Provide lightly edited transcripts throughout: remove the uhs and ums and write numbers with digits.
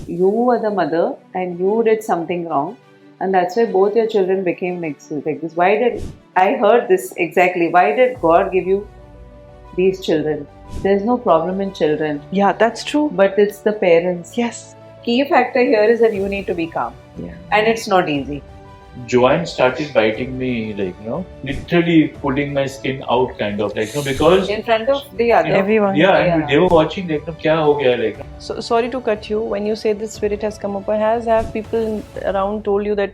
you were the mother and you did something wrong, and that's why both your children became like this. Why did I heard this exactly? Why did God give you these children? There's no problem in children. Yeah, that's true. But it's the parents. Yes. Key factor here is that you need to be calm. Yeah. And it's not easy. Joanne started biting me, literally pulling my skin out, kind of, because in front of the other. Everyone. Yeah, and they were watching, kya ho gaya, So sorry to cut you. When you say the spirit has come up, have people around told you that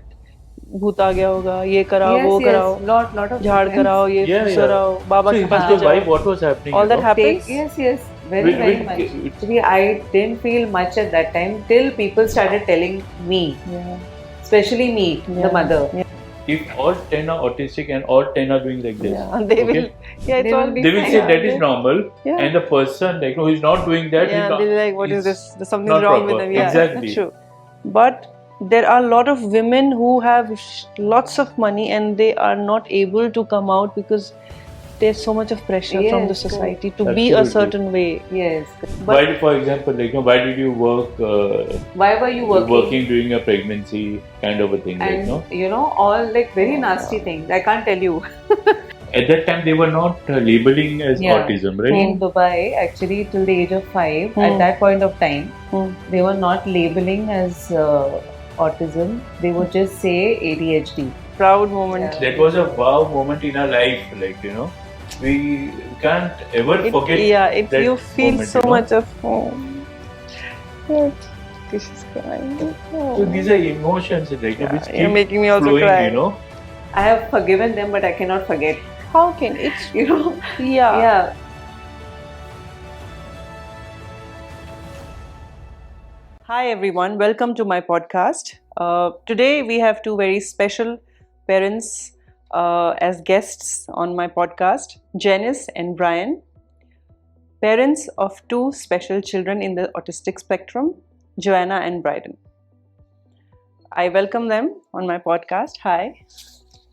भूत आ गया होगा, ये कराओ, वो कराओ, lot of झाड़ कराओ, ये कराओ, बाबा के पास जाओ. What was happening? All that happens. Yes, very much. Actually, I didn't feel much at that time till people started telling me. Yeah. Especially me, the mother. Yeah. If all 10 are autistic and all 10 are doing like this, they will. Yeah, they will say that is normal, and the person who is not doing that, they'll be like, what is this? There's something not wrong proper. with them. Yeah, exactly. True. But there are a lot of women who have lots of money and they are not able to come out because there's so much of pressure from the society to be a certain way. Yes. Why, for example, why did you work? Why were you working during your pregnancy, kind of a thing? And all very nasty things. I can't tell you. At that time, they were not labeling as autism, right? In Dubai, actually, till the age of 5, at that point of time, they were not labeling as autism. They would just say ADHD. Proud moment. That was a wow moment in our life, we can't ever forget. That you feel moment, so much of home. This is crying. So these are emotions, which you're making me also flowing, cry. I have forgiven them, but I cannot forget. How can it's Yeah. Hi everyone, welcome to my podcast. Today we have two very special parents as guests on my podcast, Janice and Brian, parents of two special children in the autistic spectrum, Joanna and Bryden. I welcome them on my podcast. Hi.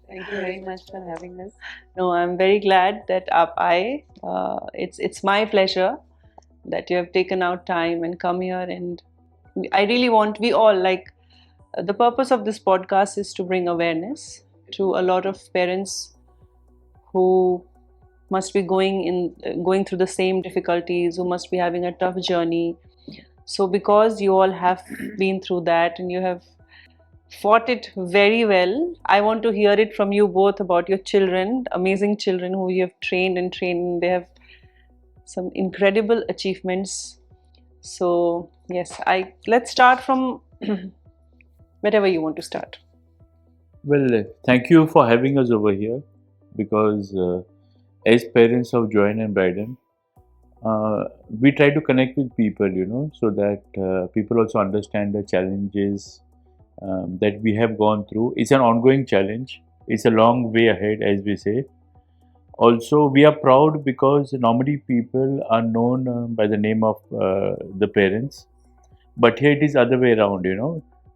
Thank you very much for having us. No, I'm very glad that it's my pleasure that you have taken out time and come here, and I really want, we all the purpose of this podcast is to bring awareness to a lot of parents who must be going through the same difficulties, who must be having a tough journey. So because you all have been through that and you have fought it very well, I want to hear it from you both about your children, amazing children who you have trained. They have some incredible achievements. So yes, let's start from wherever you want to start. Well, thank you for having us over here, because as parents of Joanne and Bryden, we try to connect with people, so that people also understand the challenges that we have gone through. It's an ongoing challenge. It's a long way ahead, as we say. Also, we are proud because normally people are known by the name of the parents. But here it is other way around,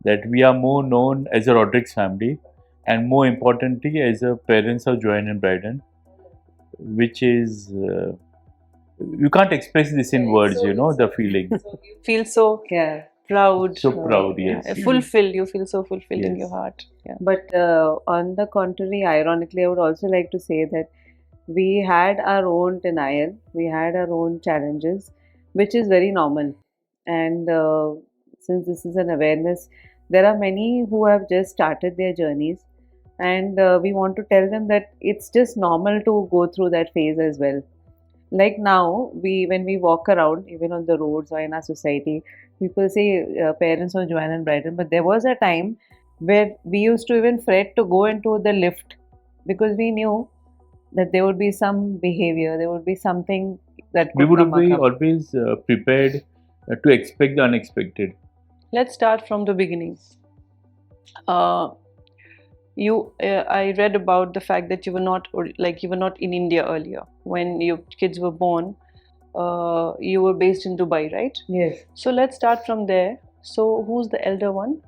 that we are more known as a Rodriguez family, and more importantly as a parents of Joanne and Bryden, which is, you can't express this in words, the feeling. Feel so proud. So proud, yes. Fulfilled, you feel so fulfilled in your heart. Yeah. But on the contrary, ironically, I would also like to say that we had our own denial, we had our own challenges, which is very normal. And since this is an awareness, there are many who have just started their journeys, and we want to tell them that it's just normal to go through that phase as well. Like now, when we walk around, even on the roads or in our society, people say parents of Joanne and Bryden, but there was a time where we used to even fret to go into the lift because we knew that there would be some behavior, there would be something that could we would come be up. always prepared to expect the unexpected. Let's start from the beginning. I read about the fact that you were not in India earlier when your kids were born. You were based in Dubai, right? Yes. So let's start from there. So who's the elder one?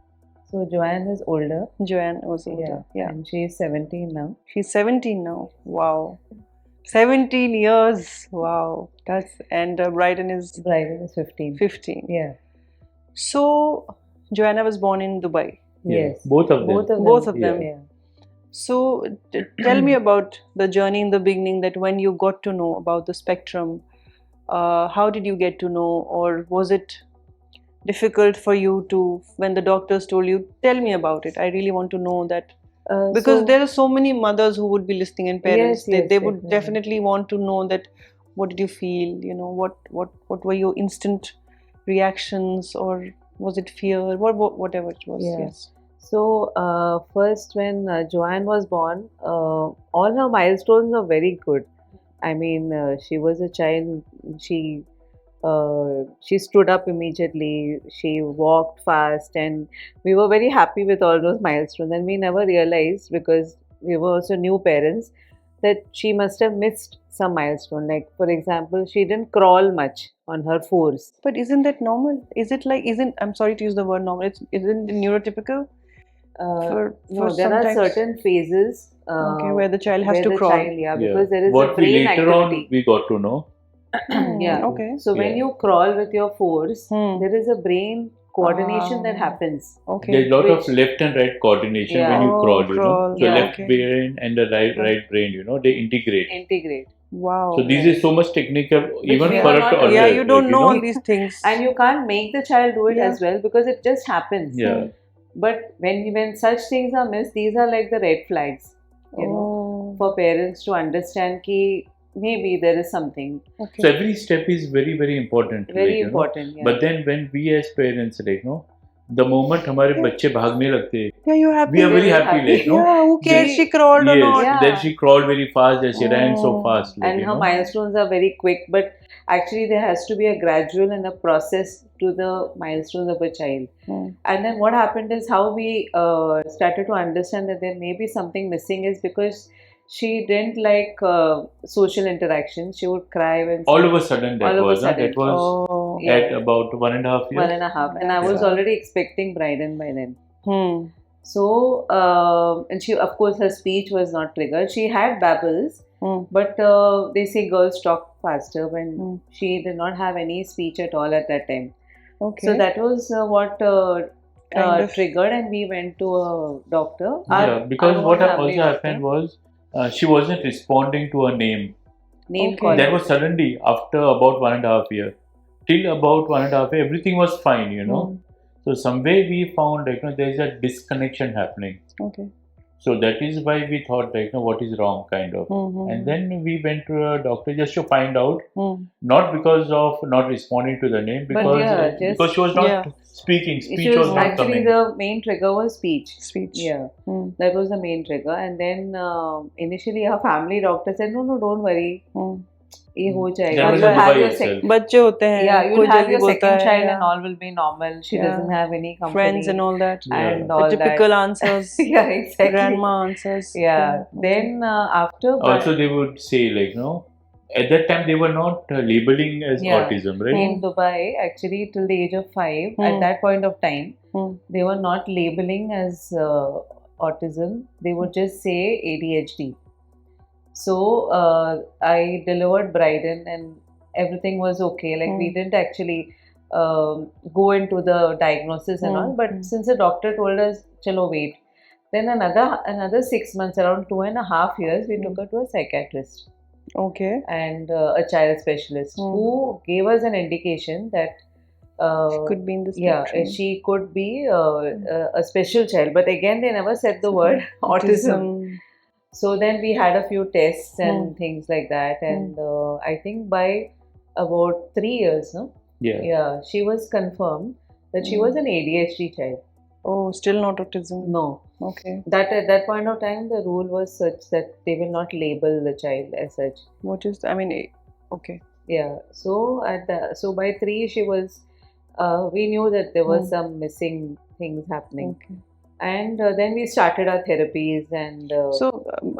So Joanne is older. Joanne was older. Yeah. And she's 17 now. She's 17 now. Wow. 17 years. Wow. And Bryden is 15. 15. Yeah. So Joanna was born in Dubai. Yes. Both of them. Both of them. Yeah. So tell me about the journey in the beginning, that when you got to know about the spectrum, how did you get to know, or was it difficult for you to, when the doctors told you? Tell me about it. I really want to know that, because So, there are so many mothers who would be listening, and parents. yes, yes, They would definitely. definitely want to know that. What did you feel? You know, what were your instant reactions, or was it fear? Whatever it was. Yeah. Yes. So, first, when Joanne was born, all her milestones were very good. I mean, she was a child. She she stood up immediately. She walked fast, and we were very happy with all those milestones. And we never realized, because we were also new parents, that she must have missed some milestone. Like, for example, she didn't crawl much on her fours. But isn't that normal? Is it like, isn't, I'm sorry to use the word normal, isn't it neurotypical for No, there are sometimes? certain phases Okay, where the child has where to the crawl. child, yeah, because there is a What we brain later activity. on we got to know. Yeah. Okay. So when Yeah. you crawl with your fours, Hmm. there is a brain coordination that happens. Okay. There's a lot of Which- left and right coordination Yeah. when you Oh, crawl, you know. crawl, So yeah, left okay. brain and the right brain, you know, they integrate. Integrate. Wow. So this is so much technical, even we for were us not to aware. Yeah, understand. you don't know all know. these things. And you can't make the child do it Yeah. as well, because it just happens. Yeah. But when such things are missed, these are like the red flags, you know, Oh, for parents to understand ki maybe there is something okay. So every step is very, very important. very like, you know. important. Yeah. But then when we as parents, like, you know, the moment हमारे बच्चे भागने लगते हैं, Yeah, you're happy. we are very Very happy, happy. like, no. Yeah, who cares? We- She crawled or Yes. not? Yeah. Then she crawled very fast. Then she ran so Oh. fast, like, And you her know. milestones are very quick, but actually there has to be a gradual and a process to the milestones of a child. Hmm. And then what happened is, how we started to understand that there may be something missing is because she didn't like social interaction. She would cry when All of a sudden that All of a was, huh? sudden. That was Oh. Yeah. at about 1.5 years. 1.5, and I was Yeah. already expecting Bryden by then. Hmm. So, and she, of course, her speech was not triggered. She had babbles, Hmm. but they say girls talk faster when Hmm. she did not have any speech at all at that time. Okay. So that was what Kind of. triggered, and we went to a doctor. Yeah, because our what own also family happened was she wasn't responding to her name. name Okay. called. That was suddenly after about 1.5 years. Till about 1.5 years, everything was fine, you know. Hmm. So some way we found, like, you know, there is a disconnection happening. Okay. So that is why we thought, like, you know, what is wrong, kind of. Hmm. And then we went to a doctor just to find out, Hmm. not because of not responding to the name, But because yeah, just- because she was not Yeah. speaking. She Speech was not actually coming. the main trigger was speech. Speech. Yeah, Hmm. that was the main trigger. And then initially her family doctor said, no, don't worry, Hmm. ये हो जाएगा. That was You'll in have Dubai your itself. बच्चे होते हैं. Yeah, you'll कोई have जल्दी your बोलता second है, child yeah. and all will be normal. She Yeah. doesn't have any company. Friends and all that. Yeah. and The all typical that. answers. Yeah, exactly. Grandma answers. Yeah. Then after Also, they would say, like, no, at that time they were not labeling as Yeah. autism, right? in Dubai, actually till the age of 5, Hmm. at that point of time, Hmm. they were not labeling as autism. They would just say ADHD. So I delivered Bryden and everything was okay. Like we didn't actually go into the diagnosis and all. But since the doctor told us, "Chalo, wait." Then another 6 months, around 2.5 years, we took her to a psychiatrist Okay. and a child specialist who gave us an indication that She could be in the spectrum. yeah, she could be a special child. But again, they never said the word autism. So then we had a few tests and things like that, and I think by about 3 years, no, Yeah. she was confirmed that she was an ADHD child. Oh, still not autism. No, Okay. that at that point of time the rule was such that they will not label the child as such. What is? I mean, okay. Yeah. So so by 3 she was. We knew that there was some missing things happening. Okay. And then we started our therapies and So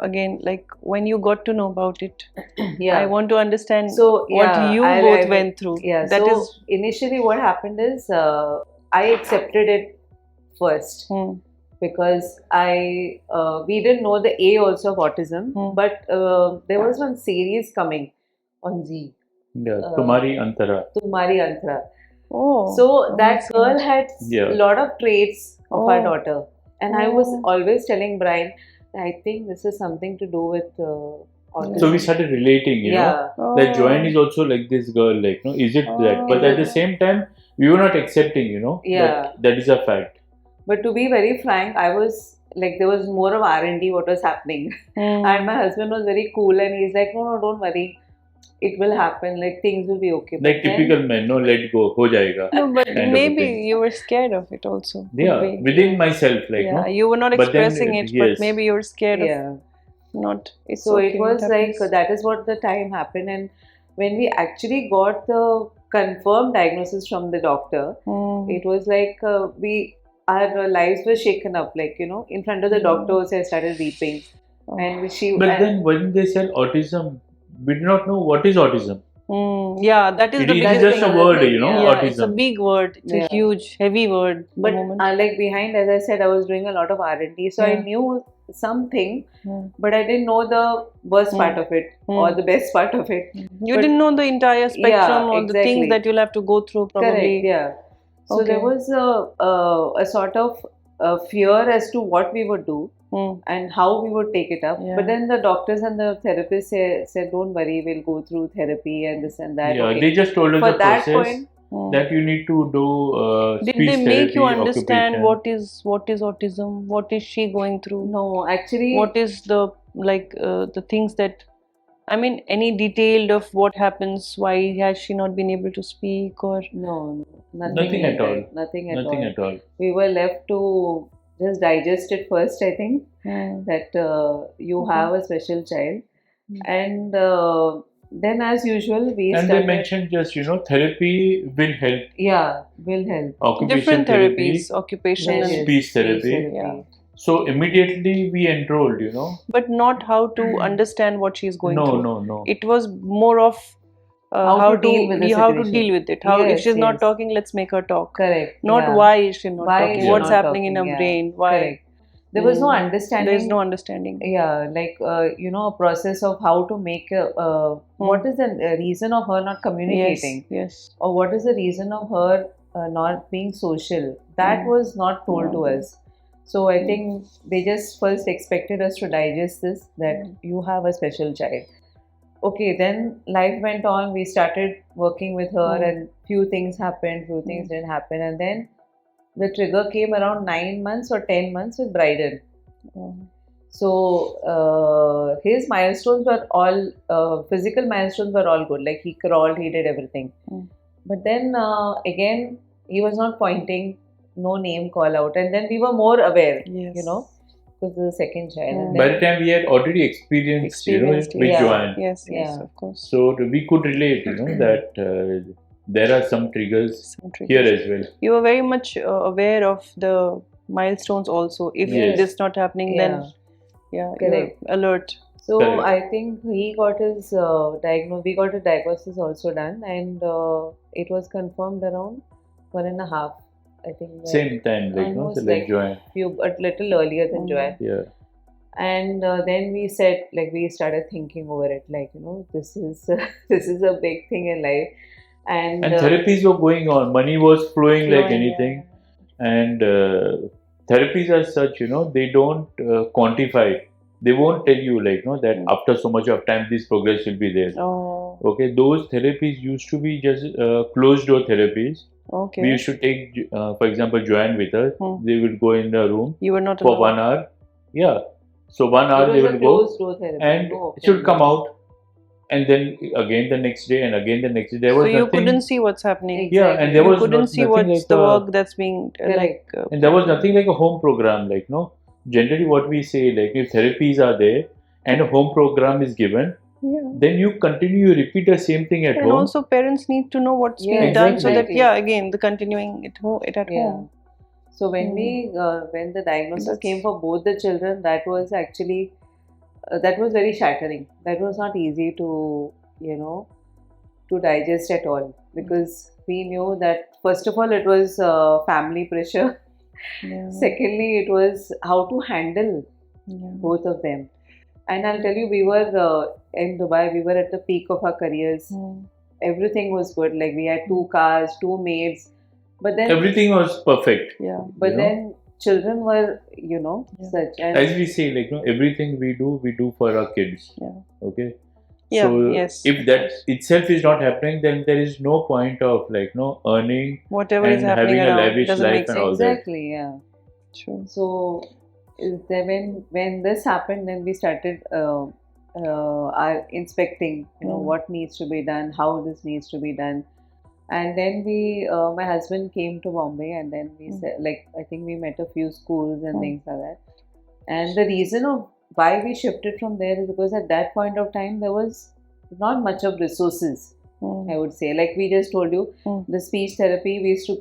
again, like when you got to know about it, yeah. I want to understand So, what yeah, you I- both I- went through. Yeah, That so is. initially what happened is I accepted it first because we didn't know the A also of autism, but there was one series coming on Z, Yeah. Tumhari Antara. Tumhari Antara. Oh. So that amazing. girl had Yeah. a lot of traits of our Oh. daughter, and I was Oh. always telling Brian, I think this is something to do with autism. So we started relating, you know, Yeah, that Joanne Oh. is also like this girl, like, no, is it that? But Is at the it- same time, we were not accepting, you know, Yeah. that that is a fact. but to be very frank, I was like, there was more of R&D what was happening, and my husband was very cool, and he's like, no, don't worry, it will happen, like things will be okay. Like But then, typical men, no, let go, ho jayega. No, but Kind of a maybe thing. you were scared of it also. Could Yeah, be. within myself, like, Yeah, no. you were not But then, expressing it, yes. but maybe you were scared of yeah. not. It's So okay. it was like happens. that is what the time happened, and when we actually got the confirmed diagnosis from the doctor, Hmm. it was like our lives were shaken up. Like, you know, in front of the doctors, I started weeping, Oh. and But and then when they said autism, we did not know what is autism. Yeah, that is It the is biggest just a thing. word, thing, you know, yeah. Yeah, it's a autism. big word. It's a Yeah. huge, heavy word. The but moment. like behind, as I said, I was doing a lot of R&D, so I Yeah. knew something, Hmm. but I didn't know the worst Hmm. part of it or the best part of it. You But- didn't know the entire spectrum or the exactly. things that you'll have to go through probably. Correct, yeah. So there Okay. was a sort of fear as to what we would do and how we would take it up. Yeah. But then the doctors and the therapists said, don't worry, we'll go through therapy and this and that. Yeah, Okay. they just told us For the that process point, that you need to do Did speech they make you therapy, understand occupation. what is autism? What is she going through? no, actually, What is the the things that any detailed of what happens? Why has she not been able to speak or? no, nothing Nothing like at all. that. Nothing at Nothing all. at all. We were left to just digest it first, I think, that you Okay. have a special child. And then, as usual, we And they started. mentioned just, you know, therapy will help. Yeah, will help. Occupation Different therapy, therapies, occupation Various and speech therapy. Yeah. So immediately we enrolled, you know. but not how to understand what she's going No, through. no, no. It was more of How to deal with the how to situation. deal with it. How if Yes, she's not yes. talking, let's make her talk. Correct. Not yeah. why is she not Why talking? is she What's not happening in her talking? Yeah. brain? Why? Correct. There was no understanding. There is no understanding. Yeah, like you know, a process of how to make what is the reason of her not communicating, Yes. or what is the reason of her not being social. That was not told to us. So I think they just first expected us to digest this, that you have a special child. Okay, then life went on. We started working with her, and few things happened, few things didn't happen, and then the trigger came around 9 months or 10 months with Bryden. So his milestones were all physical milestones were all good. Like he crawled, he did everything. But then again, he was not pointing, no name call out, and then we were more aware, you know, because the second child. And By then, the time we had already experienced you know, with yeah. Joanne. Yes, Yeah. of course. So we could relate, you know, that there are some triggers here as well. You were very much aware of the milestones also. If Yes. this not happening, then you're Correct. alert. So Correct. I think he got his we got a diagnosis also done, and it was confirmed around 1.5. I think Same time, like, no, almost so like Joanne. a little earlier than Joanne. Yeah. And then we said, like, we started thinking over it, like, you know, this is this is a big thing in life, and therapies were going on, money was flowing like anything, and therapies are such, you know, they don't quantify it. They won't tell you, like, no, that after so much of time this progress will be there. Oh. Okay, those therapies used to be just closed door therapies. Okay. We used to take, for example, Joanne with us. They will go in the room You were not for allowed. 1 hour. Yeah. So 1 hour they will go and should come out, and then again the next day and again the next day. There was So you nothing. couldn't see what's happening. Yeah, and there You was couldn't see nothing what's like the a- work that's being and there was nothing like a home program, like, no. Generally, what we say, like, if therapies are there and a home program is given, then you continue, you repeat the same thing at and home. also parents need to know what's Yeah, being done, so that exactly. again the continuing it at home. So when when the diagnosis came for both the children, that was actually that was very shattering. That was not easy to, you know, to digest at all, because we knew that first of all it was family pressure. Secondly, it was how to handle both of them. And I'll tell you, we were in Dubai. We were at the peak of our careers. everything was good. Like we had 2 cars, 2 maids, but then Everything was perfect. Yeah. but you know. then children were, Yeah. such As and we say, like, everything we do for our kids. Yeah. Okay. Yeah, So yes, if of that course. itself is not happening, then there is no point of earning Whatever is and happening having a around lavish doesn't life make and sense. all that. exactly, yeah. True. So when this happened, then we started our inspecting, what needs to be done, how this needs to be done, and then my husband came to Bombay, and then we said, like, I think we met a few schools and things like that. And the reason of why we shifted from there is because at that point of time there was not much of resources. I would say, like we just told you, the speech therapy we used to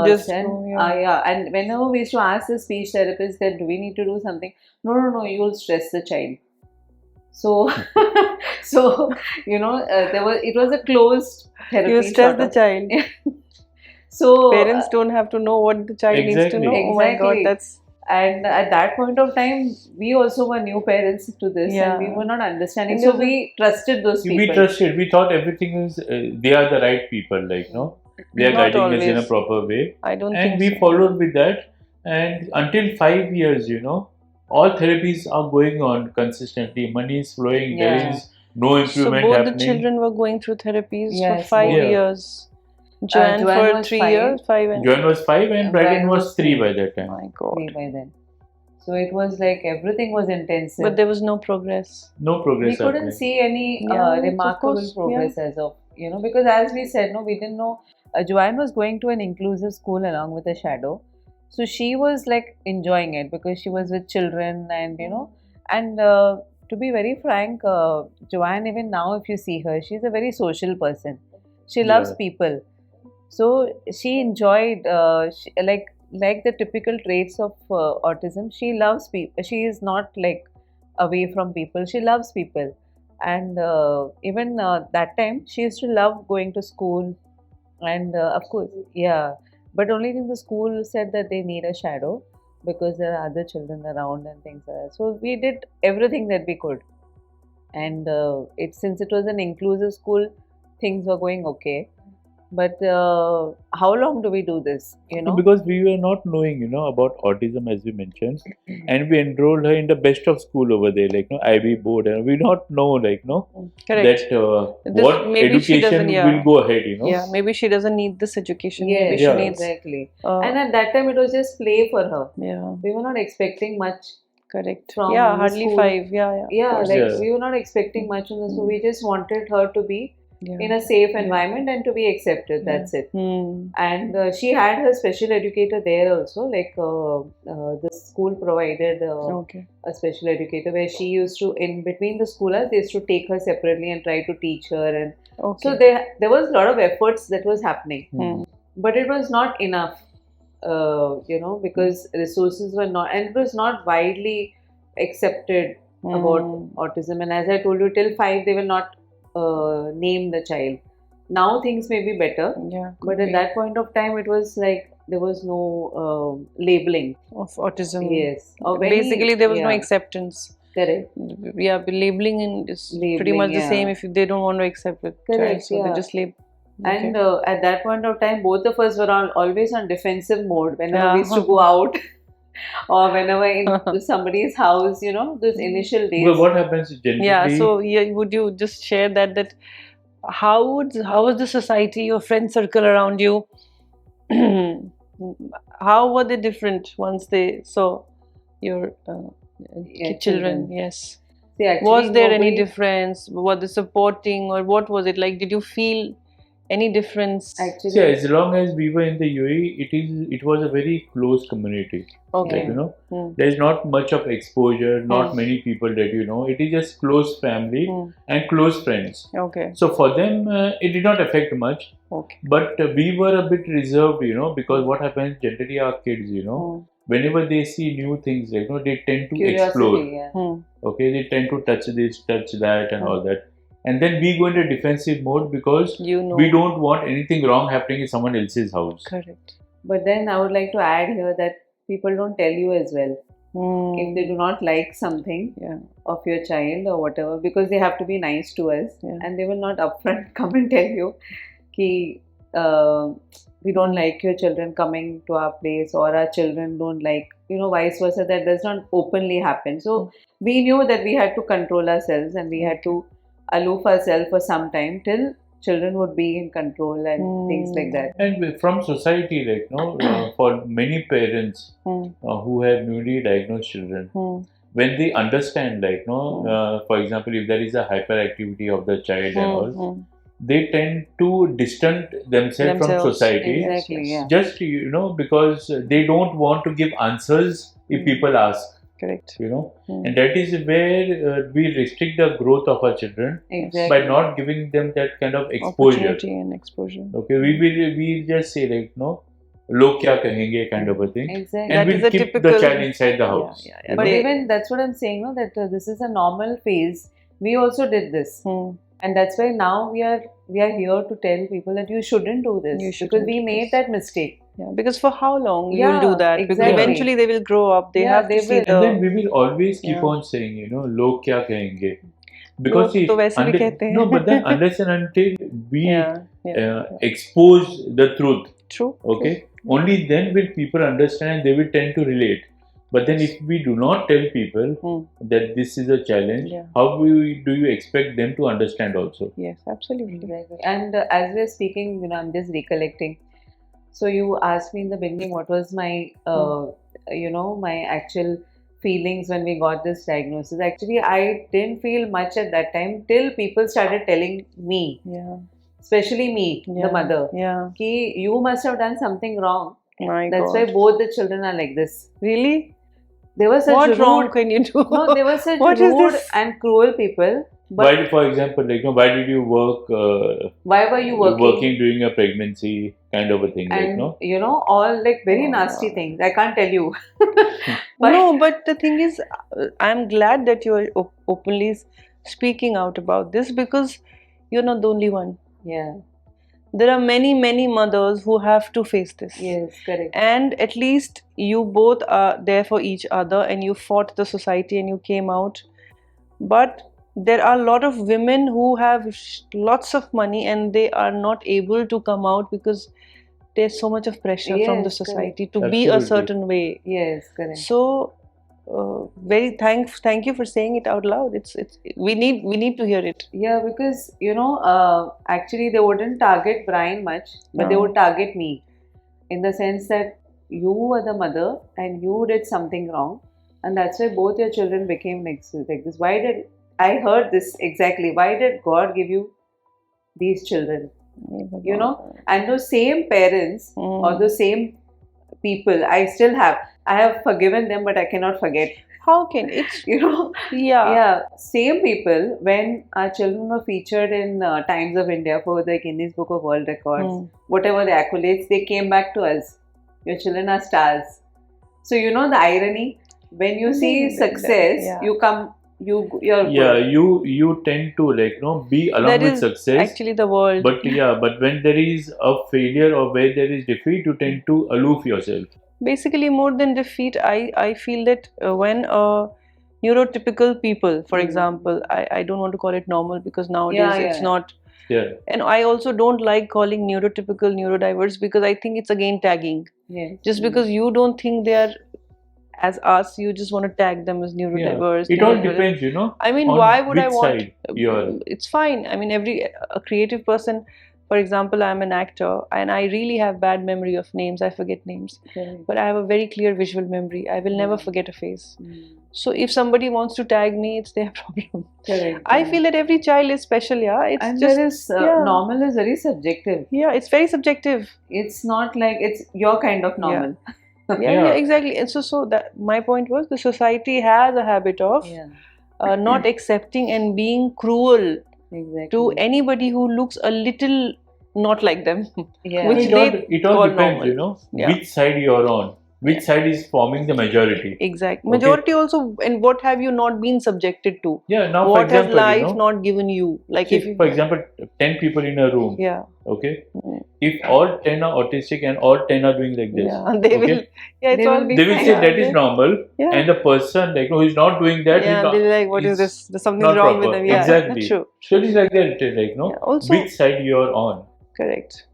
Just send. go, yeah. Yeah, and whenever we used to ask the speech therapist that do we need to do something, no, you will stress the child. So, so it was a closed therapy. You stress sort the of. child. So Parents don't have to know what the child needs to know. Exactly. Oh my God, Exactly. that's And at that point of time, we also were new parents to this, Yeah. and we were not understanding. And So there's a- we trusted those people. We trusted. We thought everything is they are the right people. They are Not guiding us in a always. proper way, I don't and think we so. followed with that. And until 5 years, all therapies are going on consistently. Money is flowing. Yeah. There is no So improvement both happening. the children were going through therapies for Yes, 5 both. Yeah. years. Joanne Joanne for was 3 5. years, 5 and Joanne was 5 and And Bryden Bryden was was 3 3. by that time. my God. By then. So it was like everything was intensive. But there was no progress. No progress we couldn't happening. see any Yeah, of remarkable course, progress as of, because as we said, no, we didn't know. Joanne was going to an inclusive school along with a shadow. So she was like enjoying it because she was with children and to be very frank, Joanne, even now, if you see her, she's a very social person. She loves Yeah. people. So she enjoyed, like the typical traits of autism. She loves people. She is not like away from people. She loves people, and even that time she used to love going to school, and of course, yeah. But only thing the school said that they need a shadow because there are other children around and things like that. So we did everything that we could, and since it was an inclusive school, things were going okay. But how long do we do this? Because we were not knowing, about autism as we mentioned, and we enrolled her in the best of school over there, IB board, and we not know, Correct. that This- what maybe she education doesn't, yeah. will go ahead, Yeah, maybe she doesn't need this education. Maybe Yes, she Yeah. needs. exactly. Uh, And at that time, it was just play for her. yeah, We were not expecting much. correct. From Yeah, the hardly school. 5. Yeah, of Yeah, course. like Yeah. we were not expecting much on this. So we just wanted her to be Yeah. in a safe environment and to be accepted. That's it. And she had her special educator there also. Like the school provided Okay. a special educator where she used to, in between the schoolers, they used to take her separately and try to teach her. And Okay. so there was a lot of efforts that was happening, but it was not enough, because resources were not, and it was not widely accepted about autism. And as I told you, till 5 they will not name the child. Now things may be better, Yeah. but could at be. that point of time it was like there was no labeling. Of autism. Yes, of any- Basically, there was no yeah, acceptance. correct. Yeah, but labeling is pretty Labeling, much the yeah. same if they don't want to accept it. Correct, So they yeah. just label. And at that point of time, both of us were always on defensive mode whenever we used to Yeah. go out or whenever in somebody's house, those initial days. Because what happens generally? Yeah, so would you just share that how was the society, your friend circle around you? How were they different once they saw your Yeah, children? children. Yes. See, actually, Was there any nobody- difference? Were they supporting, or what was it like? Did you feel any difference? Actually, See, as long as we were in the UAE, it was a very close community. Okay. Yeah. There's not much of exposure, not Hmm. many people that you know. It is just close family and close friends. Okay. So for them, it did not affect much. Okay. But we were a bit reserved, because what happens generally, our kids, whenever they see new things, they tend to explore. curiosity, yeah. Okay, they tend to touch this, touch that, and all that. And then we go into defensive mode because we don't want anything wrong happening in someone else's house. Correct. But then I would like to add here that people don't tell you as well. if they do not like something Yeah. of your child or whatever, because they have to be nice to us, Yeah. and they will not upfront come and tell you ki we don't like your children coming to our place, or our children don't like, vice versa. That does not openly happen. So we knew that we had to control ourselves, and we had to aloof ourselves for some time till children would be in control and things like that. And from society, like, for many parents who have newly diagnosed children, when they understand, like, for example, if there is a hyperactivity of the child and all, they tend to distance themselves from society. Exactly, yeah. Just, because they don't want to give answers if people ask. Correct. And that is where we restrict the growth of our children Exactly. by not giving them that kind of exposure. Opportunity and exposure. Okay, we just say, like, log kya kahenge kind of a thing, Exactly. and That is we'll a keep typical- the child inside the house. Yeah. But They- even that's what I'm saying, no, that this is a normal phase. We also did this, and that's why now we are here to tell people that you shouldn't do this, You because shouldn't we do made this. that mistake. Yeah, because for how long Yeah, you'll do that? Because exactly. eventually they will grow up. They Yeah, have they to see will. the. And then we will always keep Yeah. on saying, log kya kahenge, because लोग तो वैसे भी कहते हैं. no, but then unless and until we Yeah. expose the truth, True. okay, only then will people understand and they will tend to relate. But then if we do not tell people that this is a challenge, Yeah. how do you expect them to understand also? Yes, absolutely. Exactly. And as we're speaking, I'm just recollecting. So you asked me in the beginning what was my, my actual feelings when we got this diagnosis. Actually, I didn't feel much at that time till people started telling me, Yeah. especially me, the mother, Yeah. ki you must have done something wrong. My That's God. why both the children are like this. Really? They were such What rude, wrong can you do? no, they were such What is rude this? and cruel people. But Why, for example, like, why did you work? why were you working? During a pregnancy, kind of a thing, like, And no? all like very Oh, nasty God. things. I can't tell you. But- No, but the thing is, I'm glad that you are openly speaking out about this, because you're not the only one. Yeah. There are many, many mothers who have to face this. Yes, correct. And at least you both are there for each other, and you fought the society and you came out. But there are a lot of women who have lots of money and they are not able to come out because there's so much of pressure from the Yes, correct. society to be a Absolutely. certain way. Yes, correct. So very thank you for saying it out loud. It's we need to hear it. Yeah, because actually they wouldn't target Brian much, but they No. would target me, in the sense that you were the mother and you did something wrong, and that's why both your children became like this. Why did I heard this exactly? Why did God give you these children? And those same parents or those same people, I have forgiven them, but I cannot forget. How can it's Yeah. yeah. Same people, when our children were featured in Times of India for the Guinness Book of World Records, whatever the accolades, they came back to us. Your children are stars. So the irony, when you see success, Yeah. you're Yeah, good. you tend to, like, be along That with is success. actually the world. But when there is a failure or where there is defeat, you tend to aloof yourself. Basically, more than defeat, I feel that when neurotypical people, for example, I don't want to call it normal, because nowadays it's not. Yeah. And I also don't like calling neurotypical neurodiverse, because I think it's again tagging. Yes. Just because you don't think they are as us, you just want to tag them as neurodiverse. It all neurodiverse. depends, I mean, on why would I which want? side you're. It's fine. I mean, a creative person. For example, I'm an actor and I really have bad memory of names. I forget names. Correct. But I have a very clear visual memory. I will never forget a face. Mm. So if somebody wants to tag me, it's their problem. Correct. I feel that every child is special, yeah. It's And just there is yeah. normal is very subjective. Yeah, it's very subjective. It's not like it's your kind of normal. Yeah, exactly. And so that my point was, the society has a habit of not accepting and being cruel Exactly. to anybody who looks a little not like them. Yeah. Which It all call depends, normal. Yeah. which side you're on. which side is forming the majority. Exact. Okay. Majority also, and what have you not been subjected to? Yeah, now for What has example, life not given you? Like see, if you, for example, 10 people in a room, yeah, okay? Mm. If all 10 are autistic and all 10 are doing like this, yeah, they okay? will. Yeah, it's They all. will be They will fine. say Yeah, that is they- normal, yeah. and the person like who is not doing that, Yeah, he's they're not, like, what is is this? There's something not wrong with proper. them. Yeah, Exactly. true. So True. it is like that, like no, Yeah, also- which side you are on. Correct.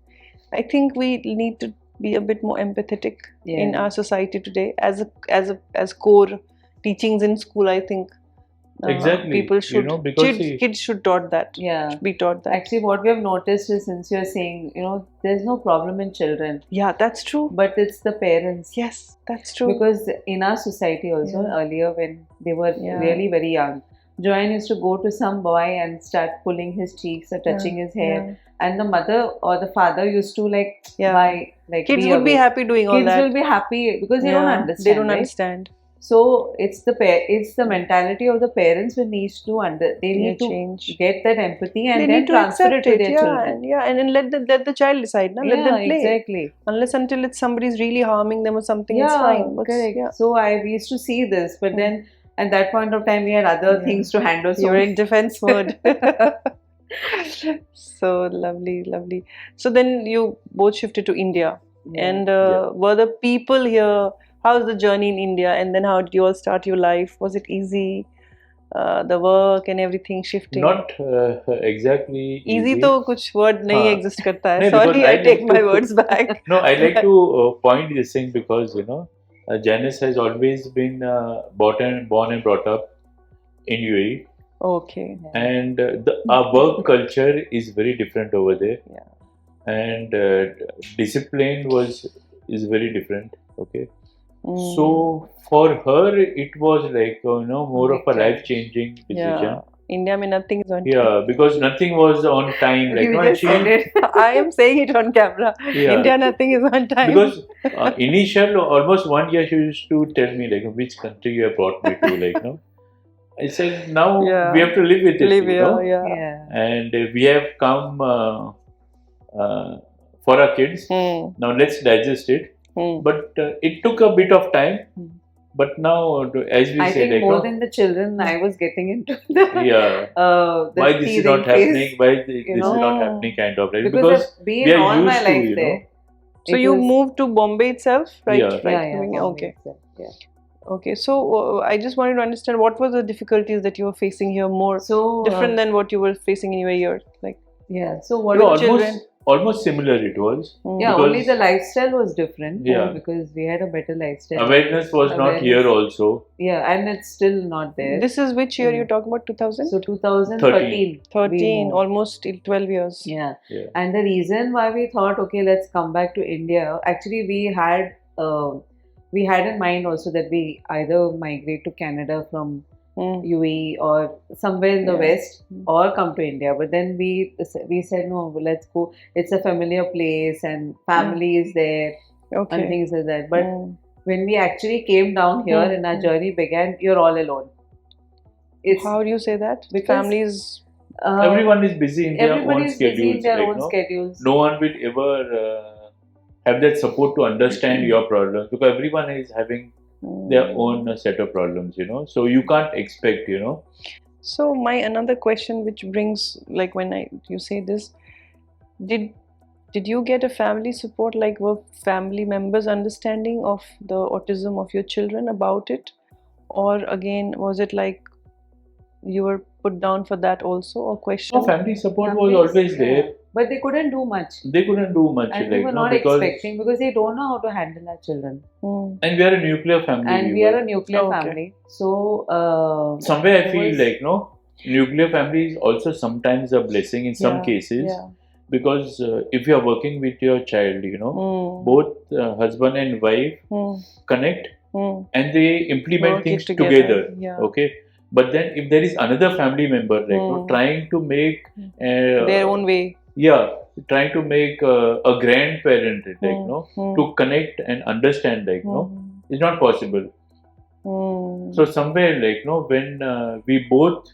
I think we need to be a bit more empathetic in Yeah. our society today. As core teachings in school, I think Exactly. people You should know, because see, kids should taught that. Yeah. Be taught that. Actually, what we have noticed is since you're saying, there's no problem in children, Yeah, that's true. but it's the parents. Yes, that's true. Because in our society also, Yeah. earlier when they were Yeah. really very young, Joanne used to go to some boy and start pulling his cheeks or touching his hair. And the mother or the father used to Yeah. buy, Kids be would be away. happy doing all Kids that. will be happy because they don't understand. They don't right? understand. So it's the mentality of the parents who needs to they need to change. get that empathy and They then need to transfer it accept to it. their Yeah, children. and then let the child decide. Na? Let Yeah, them play. exactly. Unless until it's somebody's really harming them or something, it's Yeah, fine. But correct. yeah. So we used to see this, but then at that point of time we had other things to handle. So You were in defense mode. So lovely, lovely. So then you both shifted to India. Yeah. And were the people here, how's the journey in India? And then how did you all start your life? Was it easy? The work and everything shifting? not exactly easy तो कुछ word नहीं हाँ. exist करता है. नहीं, Sorry, because I I take like my to- words back. No, I like to point this thing because Janice has always been born and brought up in UAE, Okay. and our work culture is very different over there. Yeah. And discipline is very different. Okay, Mm. so for her it was like more of a Big life changing decision. Yeah. India में nothing is on time. Yeah, because nothing was on time. Like You no, just said it. I am saying it on camera. Yeah. India nothing is on time. Because initial almost 1 year she used to tell me like which country you have brought me to, like no. I said now Yeah. we have to live with it, live you here, know. yeah. And we have come for our kids. Hmm. Now let's digest it. Hmm. But it took a bit of time. But now, as we I say, think like more no, than the children, I was getting into the yeah, the why this is teething not phase. happening? Why this is know. not happening? Kind of right Because I've we been are all my used to, life you know. there. So It you was- moved to Bombay itself, right? Yeah. Right. Yeah, Moving- Bombay okay. itself, yeah. Okay. So I just wanted to understand what were the difficulties that you were facing here more So different than what you were facing in your year, like. yeah. So what No, about children? almost similar it was. Yeah, because only the lifestyle was different. Yeah. Because we had a better lifestyle. Awareness was not Awareness. here also. Yeah, and it's still not there. This is which year Yeah. you're talking about? 2000? So 2013. 13, we moved. almost 12 years. Yeah. Yeah. And the reason why we thought, okay, let's come back to India. Actually, we had in mind also that we either migrate to Canada from UAE or somewhere in the Yeah. West, or come to India. But then we said no, let's go. It's a familiar place and family is there Okay. and things like that. But when we actually came down here and our journey began, you're all alone. It's How do you say that? Because- Families. Everyone is busy in their own everybody is busy in schedules. their like, own no? schedules. No one will ever have that support to understand your problems because everyone is having their own set of problems, you know. So you can't expect, you know. So my another question, which brings like when you say this, did you get a family support? Like were family members understanding of the autism of your children about it, or again was it like you were put down for that also, or question? No, family support was Families, always yeah. there. But they couldn't do much. They couldn't do much, And like we were no, not because expecting because they don't know how to handle our children. and we are a nuclear family. And we are a nuclear Okay. family. So somewhere I it feel was- like no, nuclear family is also sometimes a blessing in some Yeah, cases yeah. because if you are working with your child, you know, both husband and wife connect and they implement Work it things together, together. yeah. Okay, but then if there is another family member like no, trying to make Their own way. yeah, trying to make a grandparent like no to connect and understand like no, it's not possible. So somewhere like no, when we both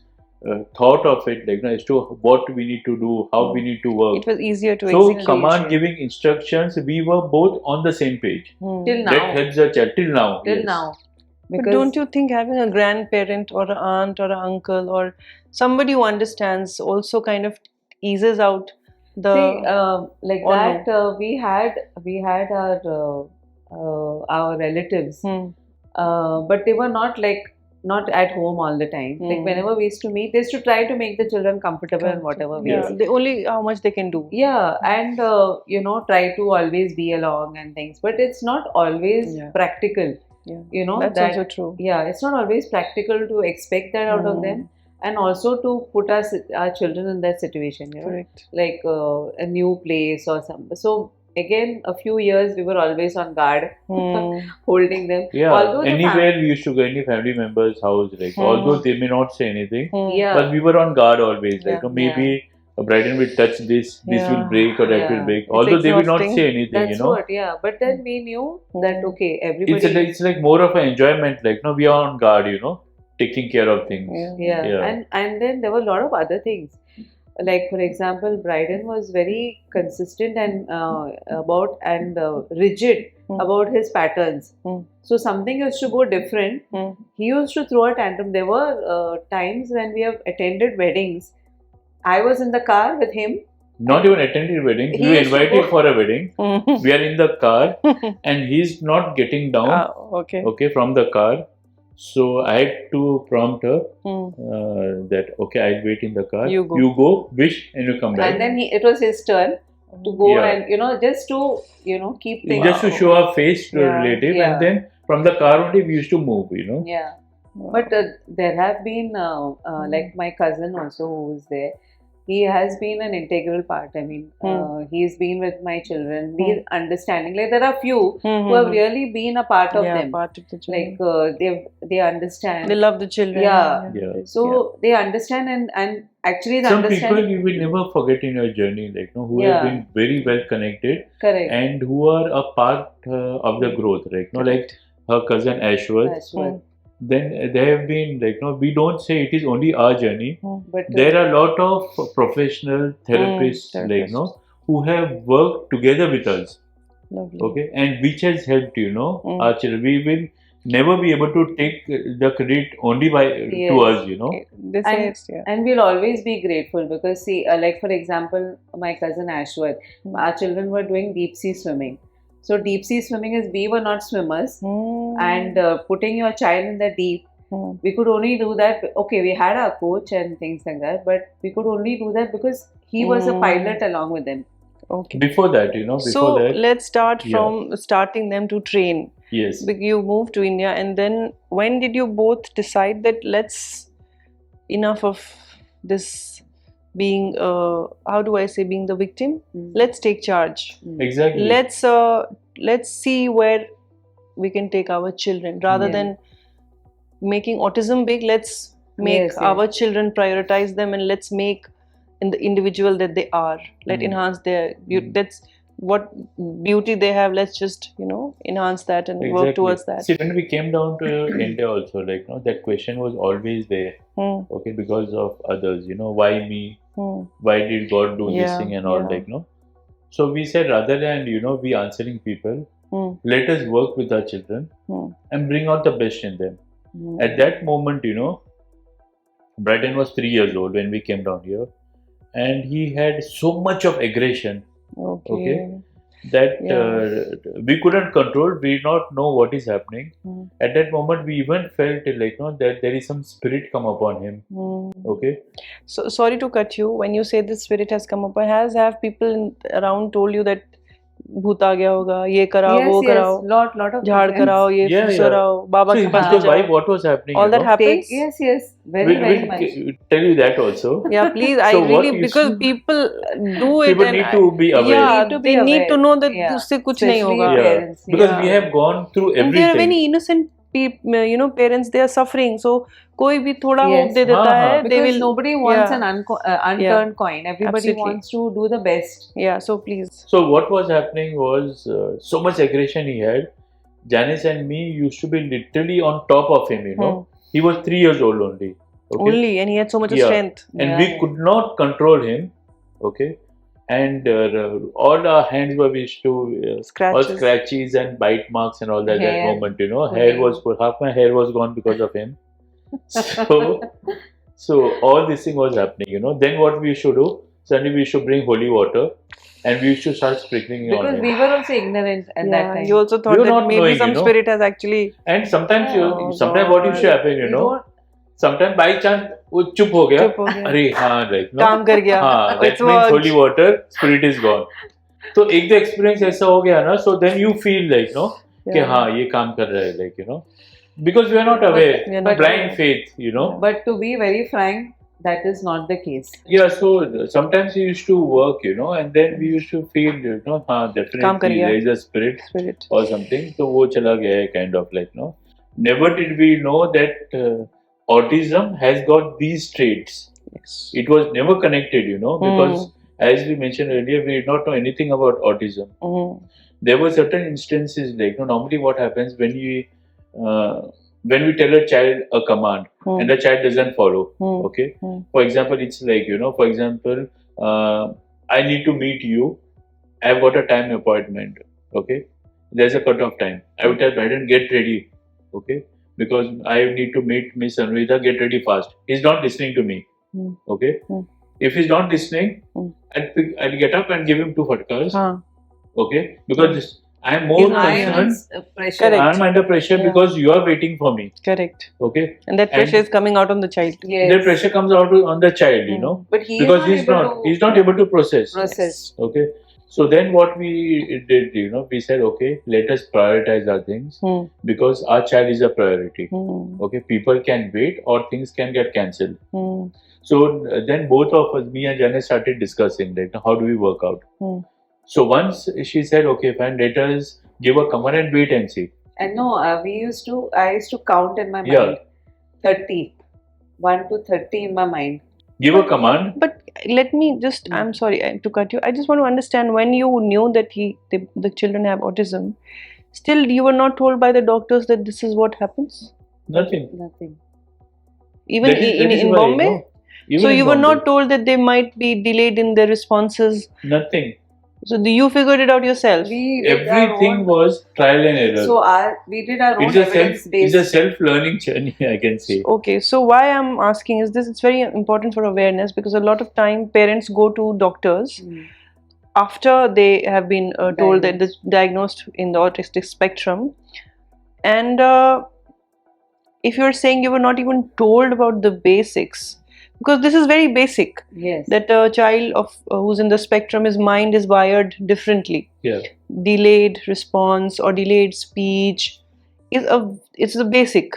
thought of it, like, as to what we need to do, how we need to work. It was easier to So execute. command giving instructions, we were both on the same page. Till That now. helps the child till now. Till yes. now. But don't you think having a grandparent or an aunt or an uncle or somebody who understands also kind of eases out the See, like or that, we had our relatives, but they were not at home all the time. Like whenever we used to meet, they used to try to make the children comfortable and whatever we yeah, did. they only how much they can do. Yeah, and try to always be along and things, but it's not always Yeah. practical. Yeah, that's that also true. yeah, it's not always practical to expect that out of them, and also to put our children in that situation. Correct. Like a new place or something. So again, a few years we were always on guard, holding them. Yeah, Although the anywhere we used to go, any family member's house, like, although they may not say anything, Yeah. but we were on guard always. Like, Yeah. maybe a Brighton will touch this will Yeah. break or that will Yeah. break. It's Although they will not exhausting. say anything, That's what, yeah. But then we knew that okay, everybody. It's like more of an enjoyment. Like, no, we are on guard, taking care of things. Yeah. Yeah. And then there were a lot of other things. Like for example, Bryden was very consistent and rigid about his patterns. So something used to go different. He used to throw a tantrum. There were times when we have attended weddings. I was in the car with him. Not even attended wedding. He We were used to invited go- for a wedding. We are in the car, and he's not getting down. Okay. From the car. So I had to prompt her that okay, I'll wait in the car. You go. Wish, and you come back. And then it was his turn to go Yeah. and just to keep things. Just to show our face to a Yeah. relative, Yeah. and then from the car only we used to move. Yeah. But there have been like my cousin also who was there. He has been an integral part. I mean, he's been with my children. He's understanding. Like there are few who have really been a part of them. Part of the children. Like they understand. They love the children. Yeah. So they understand and actually the Some people understanding. you will never forget in your journey, like who have been very well connected Correct. and who are a part of the growth, right? Like her cousin Ashworth. That's what. Then there have been we don't say it is only our journey. But There are a lot of professional therapists, who have worked together with us. Lovely. Okay, and which has helped, our children. We will never be able to take the credit only to us, They say it's, And we'll always be grateful because see, like for example, my cousin Ashworth, our children were doing deep sea swimming. So deep sea swimming is we were not swimmers, and putting your child in the deep, we could only do that. Okay, we had our coach and things like that, but we could only do that because he was a pilot along with them. Okay. Before that, So let's start from starting them to train. Yes. You moved to India, and then when did you both decide that enough of this being how do I say, being the victim? Let's take charge. Exactly. Let's see where we can take our children rather than making autism big. Let's make our children, prioritize them, and let's make in the individual that they are. Let enhance their that's what beauty they have. Let's just enhance that and work towards that. See, when we came down to India also, that question was always there. Okay, because of others, why me? Why did God do this thing and all, So we said rather than we answering people, let us work with our children and bring out the best in them. At that moment, Brighton was 3 years old when we came down here, and he had so much of aggression. Okay. That we couldn't control. We did not know what is happening. At that moment, we even felt that there is some spirit come upon him. Okay. So sorry to cut you. When you say the spirit has come upon, have people around told you that भूत आ गया होगा, ये कराओ, वो कराओ, lot of झाड़ कराओ, ये कराओ, बाबा के पास because why? What was happening? All that happens. Yes, very much. Tell you that also. Yeah, please. So I really, what because people do it. People need to be aware. Yeah, they need to know that उससे कुछ नहीं होगा. Parents, because we have gone through everything. And they are very innocent people, parents. They are suffering. So कोई भी थोड़ा hope दे देता है. They Because will. nobody wants an unturned coin. Everybody Absolutely. wants to do the best. Yeah. So please. So what was happening was so much aggression he had. Janice and me used to be literally on top of him. He was 3 years old only. Okay? Only, and he had so much of Yeah. strength. And we could not control him. Okay? And all our hands were used to all Scratches. scratches and bite marks and all that. That Hair moment, you know, pulling. half my hair was gone because of him. So all this thing was happening, you know. Then what we should do? Suddenly we should bring holy water, and we should start sprinkling on Because it. we were also ignorant at that Yeah, time. you also We thought were that not maybe knowing, some you know. spirit has actually. And sometimes Oh, sometimes what used to God. happen, you We know. don't. Sometimes by chance वो चुप हो गया. चुप हो गया. अरे हाँ, like no. काम कर गया. हाँ, that It's means worked. holy water, spirit is gone. तो एक दो experience ऐसा हो गया ना, so then you feel like no, कि Yeah. हाँ ये काम कर रहा है, like you know, because we are not aware, we are not blind aware. faith, you know. But to be very frank, that is not the case. Yeah, so sometimes we used to work, you know, and then we used to feel, you know, हाँ काम कर definitely गया. there is a spirit Spirit. or something, तो वो चला गया है, kind of like no. Never did we know that autism has got these traits. Yes. It was never connected, you know, because as we mentioned earlier, we did not know anything about autism. There were certain instances like, you know, normally what happens when we tell a child a command and the child doesn't follow, okay? For example, it's like, you know, for example, I need to meet you. I've got a time appointment, okay? There's a cut-off time. I would tell Biden, get ready, okay? Because I need to meet Miss Anvita, get ready fast. He's not listening to me, okay? If he's not listening, I'll get up and give him 2 fatkas, okay? Because I'm more concerned. Pressure. I'm under pressure because you are waiting for me, Correct. okay? And that pressure is coming out on the child. Yes. The pressure comes out on the child, you know, But he because is he's not able to process. process. Okay, so then what we did, you know, we said, okay, let us prioritize our things because our child is a priority. Okay, people can wait or things can get cancelled. So then both of us, me and Janet, started discussing like how do we work out. So once she said, okay, fine, let us give a command and wait and see. And no, I used to count in my mind. Yeah. 30. 1 to 30 in my mind. Give a command. But let me just, I'm sorry to cut you. I just want to understand, when you knew that the children have autism, still you were not told by the doctors that this is what happens? Nothing. Even That is in why, Bombay? no? Even So in you were Bombay. not told that they might be delayed in their responses? Nothing. So you figured it out yourself? We did our Everything own, was trial and error. so we did our own It's a evidence-based. self-learning journey, I can say. Okay, so why I'm asking is this, it's very important for awareness, because a lot of time parents go to doctors after they have been told that diagnosed in the autistic spectrum, and if you're saying you were not even told about the basics, because this is very basic, Yes. that a child of who's in the spectrum, his mind is wired differently. Yeah. Delayed response or delayed speech it's a basic.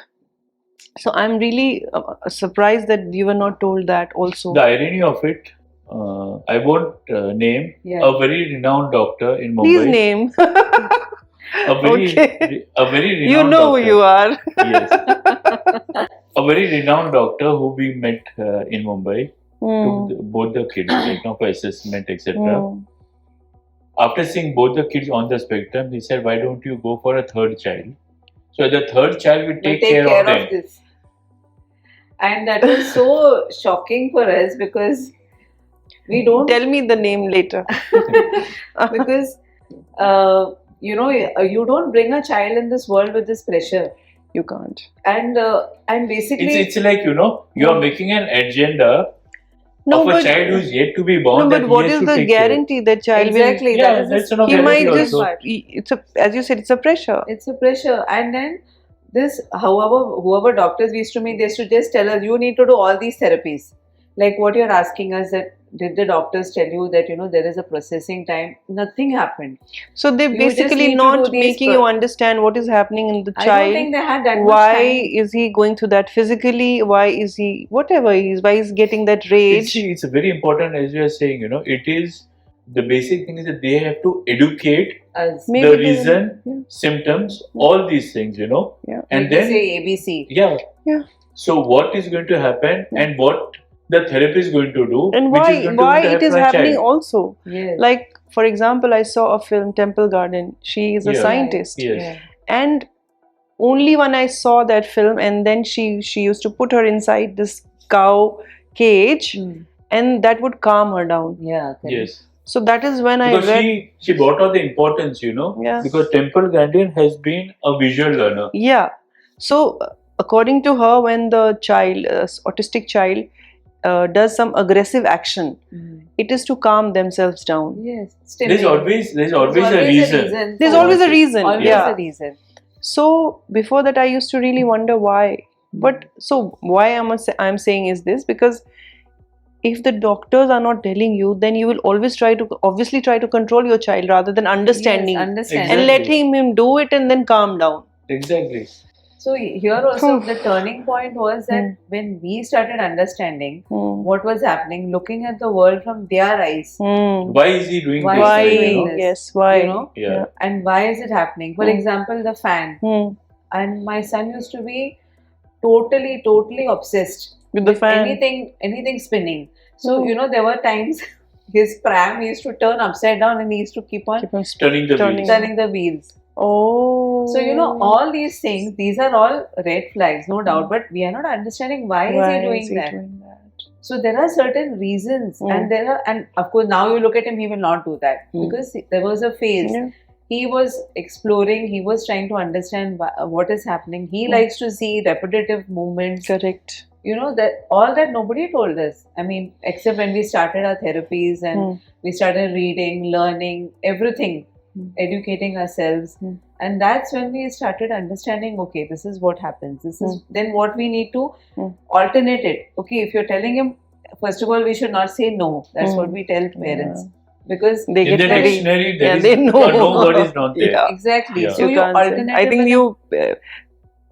So I'm really surprised that you were not told that also. The irony of it, I won't name a very renowned doctor in Mumbai. Please name. A very renowned you know doctor. who you are. Yes. A very renowned doctor who we met in Mumbai, took both the kids, like, for assessment, etc. After seeing both the kids on the spectrum, he said, why don't you go for a third child? So the third child will take care of them. This. And that was so shocking for us because we don't... Tell me the name later. Because, you know, you don't bring a child in this world with this pressure. You can't. And basically... It's like, you know, you are making an agenda of a child who's yet to be born. No, but what is the guarantee that child exactly, will... Yeah, that's not he might just... also. It's a, as you said, it's a pressure. It's a pressure. And then this, whoever doctors we used to meet, they used to just tell us, you need to do all these therapies. Like what you're asking us, that did the doctors tell you that, you know, there is a processing time? Nothing happened. So they're basically not making you understand what is happening in the child. I don't think they had that much Why time. is he going through that physically? Why is he, whatever he is, why he's getting that rage? It's very important, as you are saying, you know, it is, the basic thing is that they have to educate Us. the reason, symptoms, all these things, you know. Yeah. And Maybe then, say ABC. Yeah. So what is going to happen and what the therapy is going to do, And which why is going to it is happening child. also. Yes. Like, for example, I saw a film, Temple Garden. She is a scientist. Yes. And only when I saw that film, and then she used to put her inside this cow cage, Hmm. and that would calm her down. Yeah, correct. Yes. So that is when I Because read. she brought out the importance, Yeah. because Temple Grandin has been a visual learner. Yeah. So according to her, when the child, autistic child, does some aggressive action, Hmm. it is to calm themselves down. Yes. There's Stimming. always There's a reason. There's for- always a reason. always Yeah. a reason. So before that, I used to really wonder why. But so why I'm saying is this, because if the doctors are not telling you, then you will always obviously try to control your child rather than understanding Yes, it. understanding. And Exactly. letting him do it and then calm down. Exactly. So here also the turning point was that when we started understanding what was happening, looking at the world from their eyes, Why is he doing Why this? is Why? he right, doing this? Yes, why? you know, Yeah. and why is it happening? For example, the fan. And my son used to be totally obsessed With the fan. anything spinning. So there were times his pram used to turn upside down and he used to keep on Keep on Turning the wheels. turning the wheels. Oh. So all these things, these are all red flags, no doubt, but we are not understanding why is he doing that. So there are certain reasons, and of course now you look at him, he will not do that because there was a phase. Yeah. He was exploring, he was trying to understand what is happening. He likes to see repetitive movements. Correct. That all that nobody told us. I mean, except when we started our therapies and we started reading, learning, everything, educating ourselves. And that's when we started understanding, okay, this is what happens. This is then what we need to alternate it. Okay, if you're telling him, first of all, we should not say no. That's what we tell parents. Because They In get the very. dictionary, there Yeah, is they know. a no word is not there. Yeah. exactly. Yeah. So You you can't say. alternate. I think you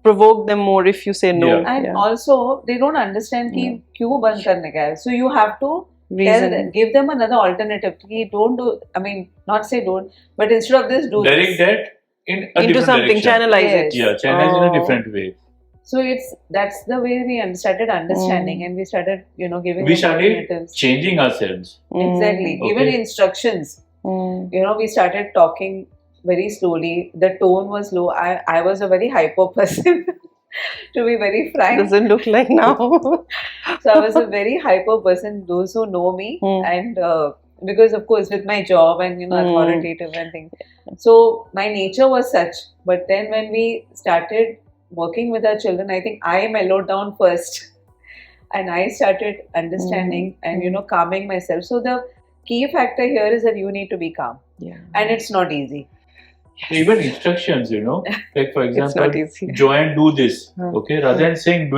provoke them more if you say no. Yeah. And Yeah. also they don't understand कि क्यों बंद करने का है. So you have to Reason. give them another alternative. कि don't do. I mean, not say don't, but instead of this, do Direct this. that in a Into different something, direction. channelize Yes. it. Yeah, channel in a Oh. different way. So that's the way we started understanding, and we started giving We them started alternatives. changing ourselves. Exactly. Even Okay. instructions. We started talking very slowly. The tone was low. I was a very hyper person, to be very frank. Doesn't look like now. So I was a very hyper person. Those who know me, and because of course with my job and authoritative and things, so my nature was such. But then when we started working with our children, I think I mellowed down first, and I started understanding and calming myself. So the key factor here is that you need to be calm, and it's not easy. Even instructions, like for It's not example, easy. Joanne, do this. Okay, rather than saying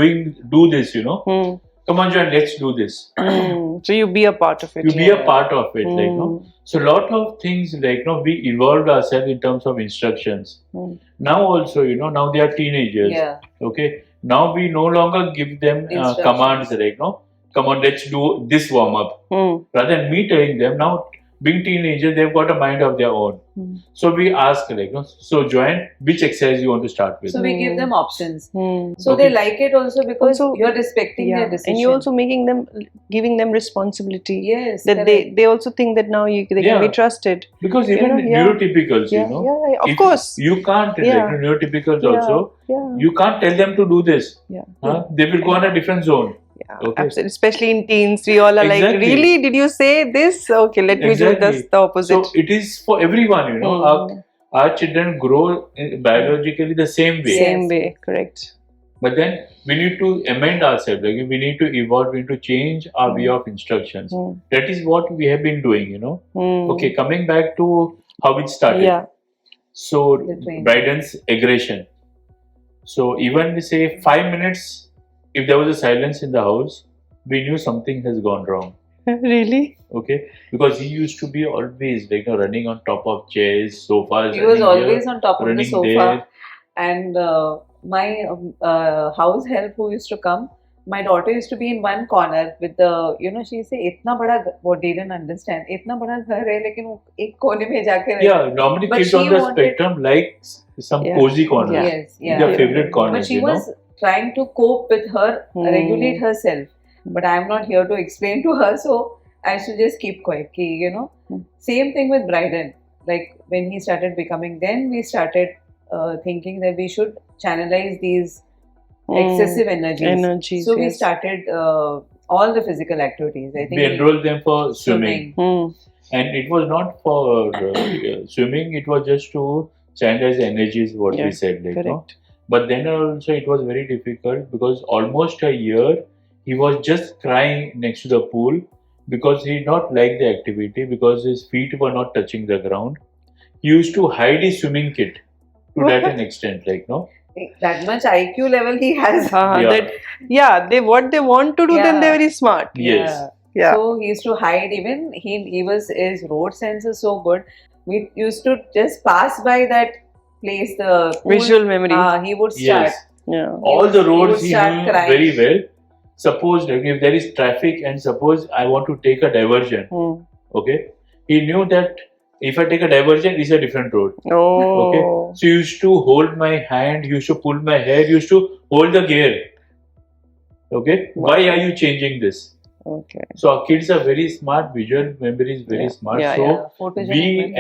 do this, come on, Joanne, let's do this. So you be a part of it. You be a part of it, So a lot of things, we evolved ourselves in terms of instructions. Now also, now they are teenagers. Yeah. Okay. Now we no longer give them Instructions. commands, come on, let's do this warm up. Rather than me telling them, now being teenagers, they've got a mind of their own. So we ask, so Joanne, which exercise you want to start with? So we give them options. So Okay. they like it also because Also, you're respecting their decision. And you're also giving them responsibility. Yes. That correct. they also think that now they can be trusted. Because even neurotypicals, Of if course. you can't, neurotypicals also, Yeah. you can't tell them to do this. Yeah. They will go on a different zone. Yeah, Okay. absolutely. Especially in teens, we all are like, Exactly. really? Did you say this? Okay, let me do this, the opposite. So it is for everyone, our children grow biologically the same way. Same way, correct. But then we need to amend ourselves. We need to evolve. We need to change our way of instructions. That is what we have been doing. Okay, coming back to how it started. Yeah. So The training. Bryden's aggression. So even we say 5 minutes, if there was a silence in the house, we knew something has gone wrong. Really? Okay, because he used to be always running on top of chairs, sofas. He was running always here, on top of the running sofa. there. And my house help who used to come, my daughter used to be in one corner with the, she say, "Itna bada," what they didn't understand. "Itna bada ghar hai, lekin wo ek kone mein jaake rahe." Yeah, normally But kids she on the wanted- spectrum like some cozy corners. Yes, yeah. Their favorite corners. But she was trying to cope with her, regulate herself. But I'm not here to explain to her, so I should just keep quiet. Same thing with Bryden. Like when he started becoming, then we started thinking that we should channelize these excessive energies. Energies, So we yes. started all the physical activities. I think We enrolled them for swimming. Hmm. And it was not for swimming, it was just to channelize energies, what Yeah, we said, like, no? correct. But then also it was very difficult because almost a year he was just crying next to the pool because he did not like the activity because his feet were not touching the ground. He used to hide his swimming kit to that an extent, like, no? that much IQ level he has. Yeah. They what they want to do, then they're very smart. Yes. Yeah. So he used to hide. Even his road sense is so good. We used to just pass by that place, the pool. Visual memory. He would start. Yes. Yeah. All the roads would he start knew crying. very well. Suppose like, if there is traffic and suppose I want to take a diversion, okay, he knew that if I take a diversion, it's a different road. Oh. Okay, so he used to hold my hand, he used to pull my hair, he used to hold the gear. Okay, why are you changing this? Okay. So our kids are very smart, visual memory is very smart. Yeah, so Photogenic we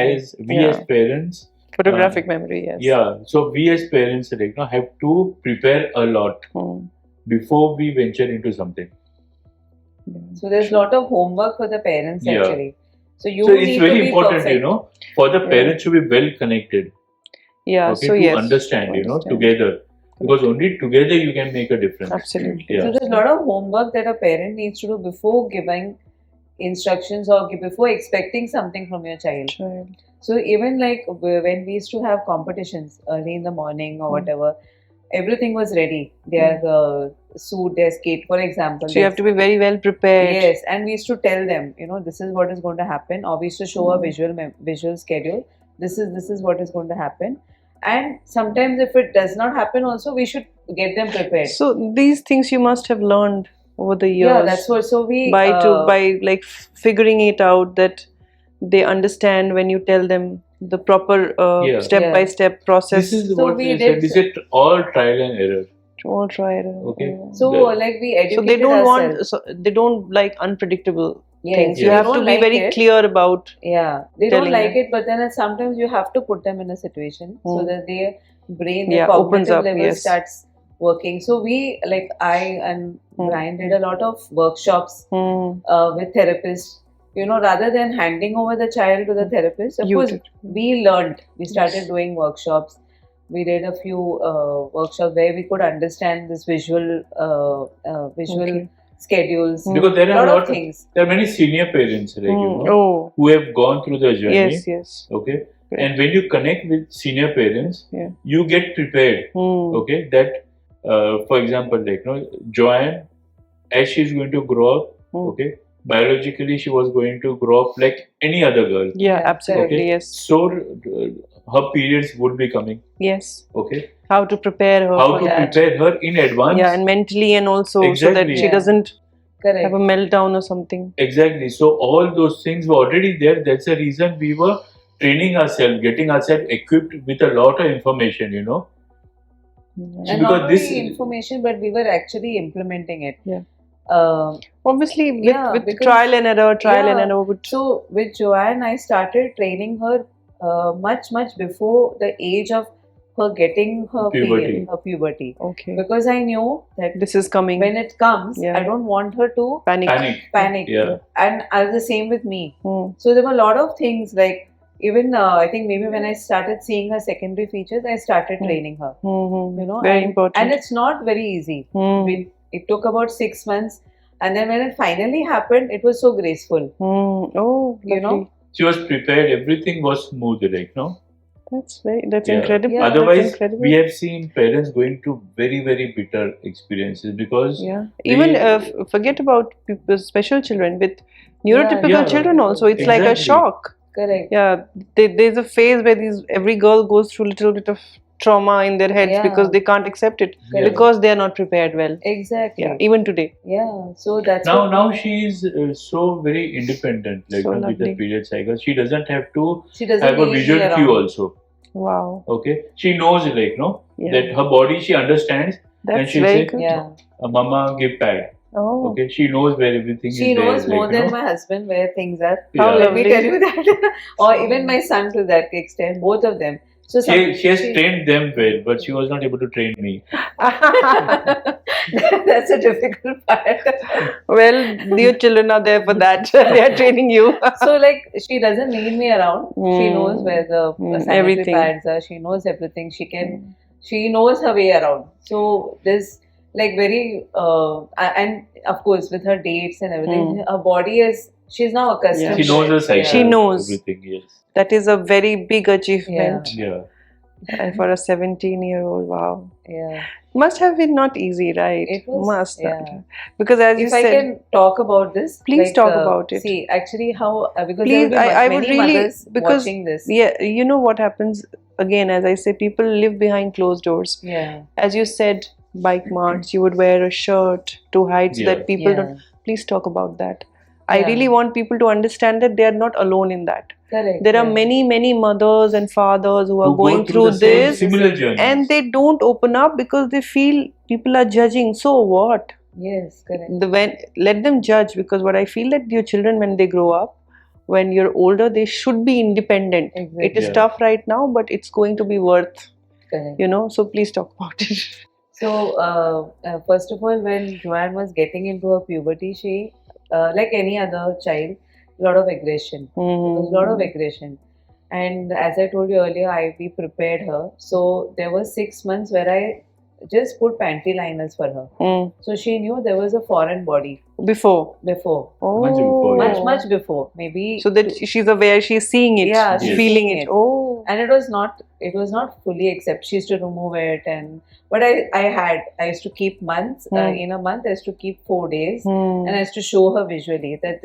memory. as parents, Photographic memory, yes. yeah. So we as parents, like, have to prepare a lot before we venture into something. So there's a lot of homework for the parents actually. So you So need it's very to be important, perfect. for the parents to be well connected. Yeah. Okay, So to yes. understand, Understand. together. Because only together you can make a difference. Absolutely. Yeah. So there's a lot of homework that a parent needs to do before giving instructions or before expecting something from your child. So even like when we used to have competitions early in the morning or whatever, everything was ready. Their suit, their skate, for example. So you have to be very well prepared. Yes, and we used to tell them, this is what is going to happen, or we used to show a visual schedule. This is what is going to happen. And sometimes if it does not happen also, we should get them prepared. So these things you must have learned over the years. Yeah, that's what. So we by like figuring it out that they understand when you tell them the proper step by step process. This is So what we we did- said. This is all trial and error. All trial. Okay. So like we educated So they don't ourselves. they don't like unpredictable things. You they have to don't be like very it. clear about. Yeah, they telling don't like them. it, but then sometimes you have to put them in a situation so that their brain, their opens cognitive up, level yes. starts working. So we, like I and Brian, did a lot of workshops with therapists. Rather than handing over the child to the therapist, of You course, did. we learned. We started doing workshops. We did a few workshops where we could understand this visual schedules. Because there are lot of things. There are many senior parents, like, Oh. who have gone through the journey. Yes. Okay. Correct. And when you connect with senior parents, you get prepared. Okay. That, for example, like, Joanne, as she's going to grow up, okay, biologically she was going to grow up like any other girl. Yeah, absolutely. Okay. Yes. So her periods would be coming. Yes. Okay. How to prepare her How for to that. prepare her in advance. Yeah, and mentally and also so that Exactly. she doesn't Correct. have a meltdown or something. Exactly. So all those things were already there. That's the reason we were training ourselves, getting ourselves equipped with a lot of information, And because not only this- information, but we were actually implementing it. Yeah. Obviously, with trial and error. So with Joanne, I started training her much before the age of her getting her period, her puberty. Okay. Because I knew that This is coming. when it comes, Yeah. I don't want her to panic. Yeah. And the same with me. Hmm. So there were a lot of things like even I think maybe when I started seeing her secondary features, I started training her. Very important. And it's not very easy. Hmm. It took about 6 months, and then when it finally happened, it was so graceful. Oh, lovely. She was prepared. Everything was smooth, like, That's incredible. Yeah, Otherwise, that's incredible. we have seen parents going through very, very bitter experiences because Even forget about special children with neurotypical children also. It's like a Exactly. shock. Correct. Yeah, there's a phase where every girl goes through a little bit of trauma in their heads because they can't accept it because they are not prepared well. Exactly. Yeah, even today. Yeah. So that's now she is so very independent, like, So with the lovely. period cycle. She doesn't have to she doesn't have a need me visual around. cue also. Wow. Okay, she knows, like, Yeah. that her body she understands, and That's she'll very say, good. Yeah. "Mama, give pad." Oh. Okay, she knows where everything She is. knows there, more like, than my husband where things are. Yeah. How Let me lovely. tell you that. Or even my son to that extent, both of them. So She has trained them well, but she was not able to train me. That's a difficult part. Well, your children are there for that. They are training you. So like she doesn't need me around. She knows where the sanitary everything. pads are. She knows everything. She knows her way around. So there's like very and of course with her dates and everything, her body is she's now accustomed. She knows her cycle. She knows. Everything. Yes. That is a very big achievement. Yeah. And for a 17-year-old, wow. Yeah. Must have been not easy, right? It was, Must. yeah. Because as you If said, I can talk about this, please talk about it. See, actually, how because please, there will be I many would really mothers because watching this. Yeah, you know what happens again. As I say, people live behind closed doors. Yeah. As you said, bike marts. You would wear a shirt to hide so that people don't. Please talk about that. I really want people to understand that they are not alone in that. Correct. There are many mothers and fathers who are going through this, similar journeys, and they don't open up because they feel people are judging. So what? Yes, correct. Let them judge, because what I feel that your children, when they grow up, when you're older, they should be independent. Exactly. It is tough right now, but it's going to be worth. Correct. You know. So please talk about it. So first of all, when Joanne was getting into her puberty, she like any other child, a lot of aggression. There was a lot of aggression. And as I told you earlier, we prepared her. So there were 6 months where I just put panty liners for her. So she knew there was a foreign body. Before. Oh. Much before. Much before. Maybe. So that she's aware, she's seeing it. Yeah, she's feeling it. Oh. And it was not fully accepted. She used to remove it, but I used to keep months. In a month I used to keep 4 days, and I used to show her visually that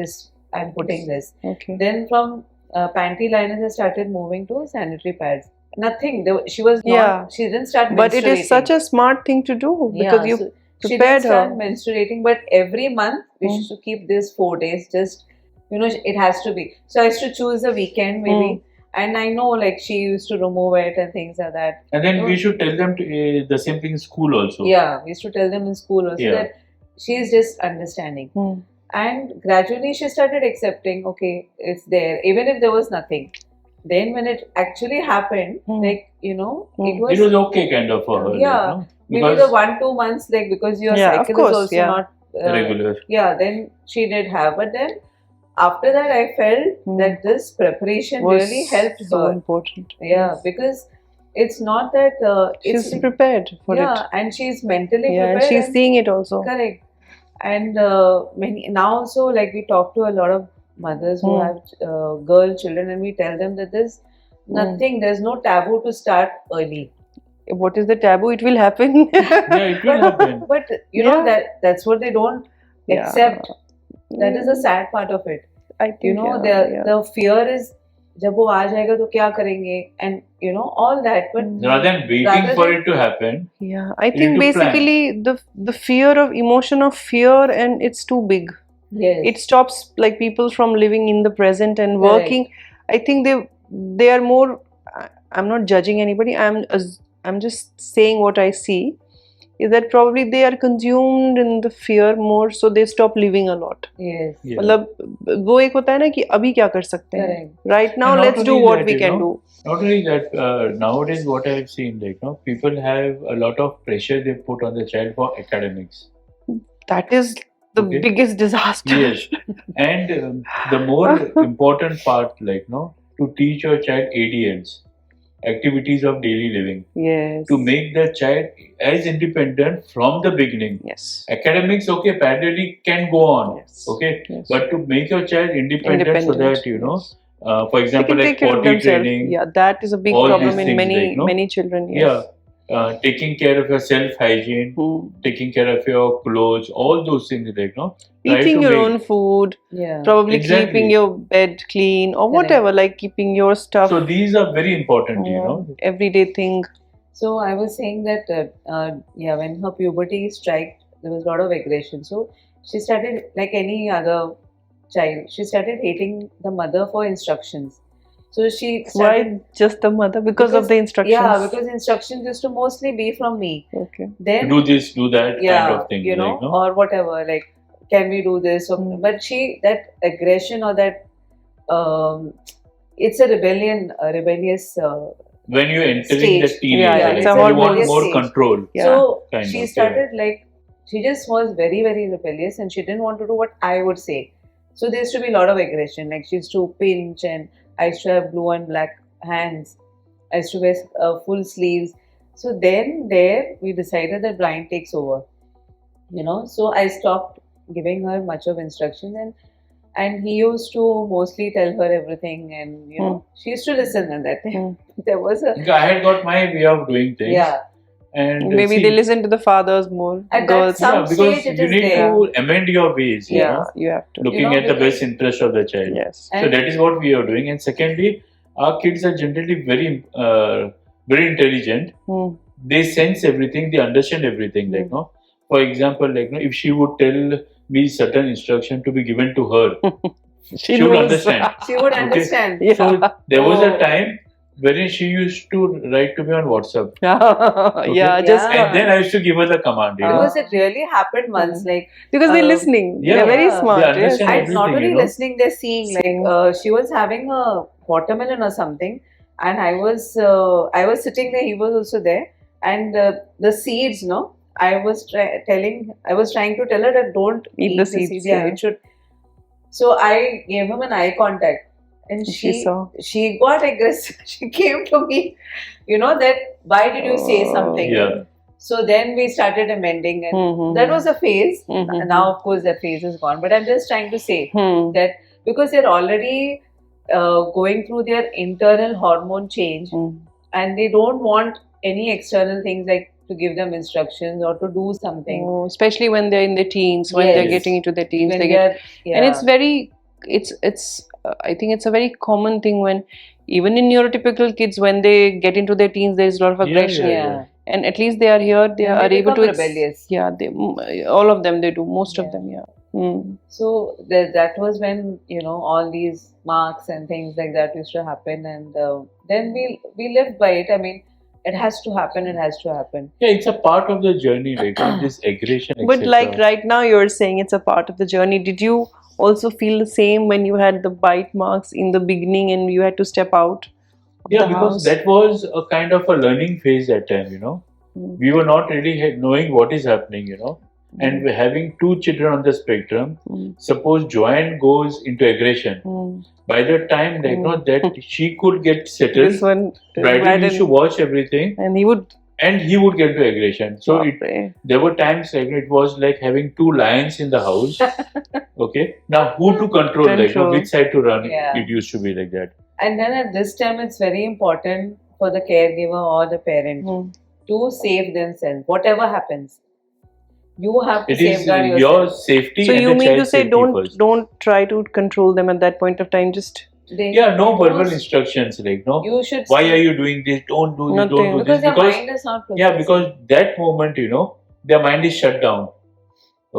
I'm putting this. Okay. Then from panty liners I started moving to sanitary pads. Nothing. She was not. Yeah. She didn't start menstruating. But it is such a smart thing to do, because you prepared her. She didn't start menstruating, but every month we used to keep this 4 days. Just it has to be. So I used to choose a weekend maybe. And I know, like, she used to remove it and things like that. And then we should tell them the same thing in school also. Yeah, we used to tell them in school also that she is just understanding. And gradually she started accepting, okay, it's there, even if there was nothing. Then when it actually happened, like, it was okay kind of for her. Yeah, like, maybe the 1-2 months, like, because your cycle is also not regular. Yeah, then she did have, but then after that, I felt that this preparation really helped so her. Important. Yeah, because it's not that she's prepared for it. Yeah, and she's mentally prepared. And she's seeing it also. Correct. And now also, like, we talk to a lot of mothers who have girl children, and we tell them that there's nothing, there's no taboo to start early. What is the taboo? It will happen. It will happen. But that's what they don't accept. That is the sad part of it. I think, the fear is, जब वो आ जाएगा तो क्या करेंगे, and all that. But rather than waiting for it to happen, I think basically the fear of emotion of fear, and it's too big. Yes. It stops like people from living in the present and working. I think they are more. I'm not judging anybody. I'm just saying what I see. Is that probably they are consumed in the fear more, so they stop living a lot. Yes. मतलब वो एक होता है ना कि अभी क्या कर सकते हैं. Right now, let's do what we can do. Not only that, nowadays what I have seen, like, people have a lot of pressure they put on the child for academics. That is the biggest disaster. Yes, and the more important part, like, to teach your child ADLs. Activities of daily living. Yes. To make the child as independent from the beginning. Yes. Academics, parallelly can go on. Yes. Okay. Yes. But to make your child independent so that, for example, like potty training. Yeah, that is a big problem in many children. Yes. Yeah. Taking care of your self-hygiene, taking care of your clothes, all those things, like, eating your own food, probably keeping your bed clean or whatever, like keeping your stuff. So these are very important, everyday thing. So I was saying that, when her puberty struck, there was a lot of aggression. So she started, like any other child, she started hating the mother for instructions. So she started, why just the mother? Because of the instructions? Yeah, because instructions used to mostly be from me. Okay. Then do this, do that, kind of thing. Or whatever. Like, can we do this? But that aggression or that, it's a rebellious when you're entering the Stage. teenage, Yeah, right? it's a You want hormonal more stage. control. Yeah. So Kind she of, started like, she just was very, very rebellious and she didn't want to do what I would say. So there used to be a lot of aggression. Like she used to pinch, and I used to have blue and black hands. I used to wear full sleeves. So then there we decided that Brian takes over. So I stopped giving her much of instruction, and he used to mostly tell her everything, and she used to listen. And that time there was a I had got my way of doing things. yeah. And Maybe see, they listen to the fathers more. At that Girls. some because stage it you is need there. to amend your ways, Yeah, you have to. looking at the because- best interest of the child. Yes. So And- that is what we are doing. And secondly, our kids are generally very intelligent. They sense everything, they understand everything. Like, no, for example, like, no, if she would tell me certain instruction to be given to her, she would knows. understand. She would Okay. understand. Yeah. So there was a Oh. time wherein she used to write to me on WhatsApp, Yeah, just Yeah. and then I used to give her the command. Because it really happened once. Like because they're listening. Yeah. They're very Yeah. smart. They Yes. understand and not everything, only listening, they're seeing. Seeing. Like she was having a watermelon or something, and I was sitting there. He was also there, and the seeds. No, I was trying to tell her that don't Eat the seeds, Yeah, yeah. it should. So I gave him an eye contact, and She saw. she got aggressive. She came to me, that why did you say something? Yeah. So then we started amending, and that was a phase. Mhm. Now, of course, that phase is gone. But I'm just trying to say Hmm. that because they're already going through their internal hormone change, and they don't want any external things like to give them instructions or to do something. Oh, especially when they're in their teens, when they're Yes. getting into their teens, When they get, they're- and it's very, I think it's a very common thing when even in neurotypical kids, when they get into their teens, there is a lot of Yeah, aggression, yeah. and at least they are here, they And are they able to. become rebellious. Yeah, all of them they do, most of Yeah. them, yeah. Hmm. So that was when all these marks and things like that used to happen, and then we lived by it. I mean, it has to happen. It has to happen. Yeah, it's a part of the journey, right? This aggression. But etc. like right now, you're saying it's a part of the journey. Did you also feel the same when you had the bite marks in the beginning and you had to step out of Yeah, the because house? that was a kind of a learning phase that time, We were not really knowing what is happening, And we're having two children on the spectrum. Suppose Joanne goes into aggression. By the time that she could get settled, This one, Bridal used to watch everything, and he would. and he would get to aggression. So there were times like it was like having two lions in the house. Okay, now who to control? Control. Which side to run? Yeah. It used to be like that. And then at this time, it's very important for the caregiver or the parent to save themselves. Whatever happens, you have to It is safeguard your yourself. safety. So and you the mean to child's say safety first. don't try to control them at that point of time? Just Yeah, no verbal Because instructions like no. You should. Why are you doing this? Don't do this. Nothing. Don't do Because this. their mind is not. Yeah, processing. because that moment, their mind is shut down.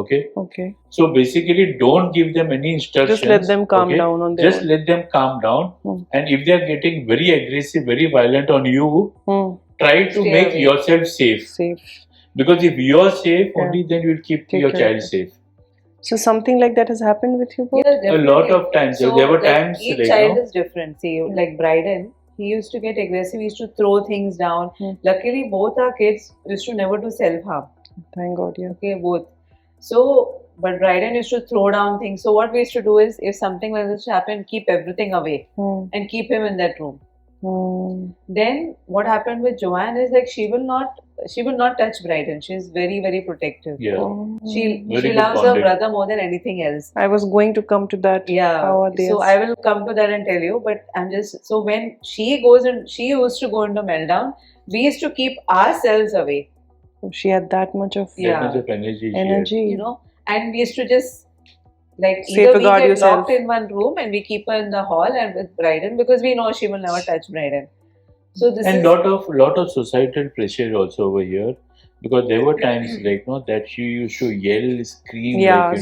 Okay. okay. So basically, don't give them any instructions. Just let them calm okay? down on their Just own. let them calm down. And if they are getting very aggressive, very violent on you, try to Stay make away. yourself safe. Safe. Because if you're safe, Yeah. only then you'll keep Take your care child of it. safe. So something like that has happened with you both? Yeah, A lot definitely. of times. So, there were like, times each like, child is different. See, like Bryden, he used to get aggressive. He used to throw things down. Luckily, both our kids used to never do self harm. Thank God, yeah. Okay, both. So, but Bryden used to throw down things. So what we used to do is, if something like this happened, keep everything away and keep him in that room. Then what happened with Joanne is like she will not touch Bryden. She's very, very protective. yeah. She Very good loves her bonding. brother more than anything else. I was going to come to that. Yeah. How are they? So I will come to that and tell you. But I'm just so when she goes and she used to go into meltdown, we used to keep ourselves away. She had that much of That much of energy. she had. energy. And we used to just like either we Safeguard get yourself. locked in one room and we keep her in the hall and with Bryden because we know she will never touch Bryden. So this And is lot of societal pressure also over here, because there were times like that she used to yell, scream, Yeah,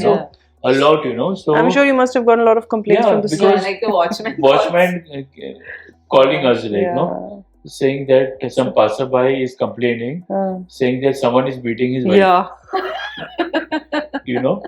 a lot, So I'm sure you must have gotten a lot of complaints Yeah, from the because- like the watchman. watchman calling us like yeah. saying that some passerby is complaining, saying that someone is beating his wife. Yeah. You know.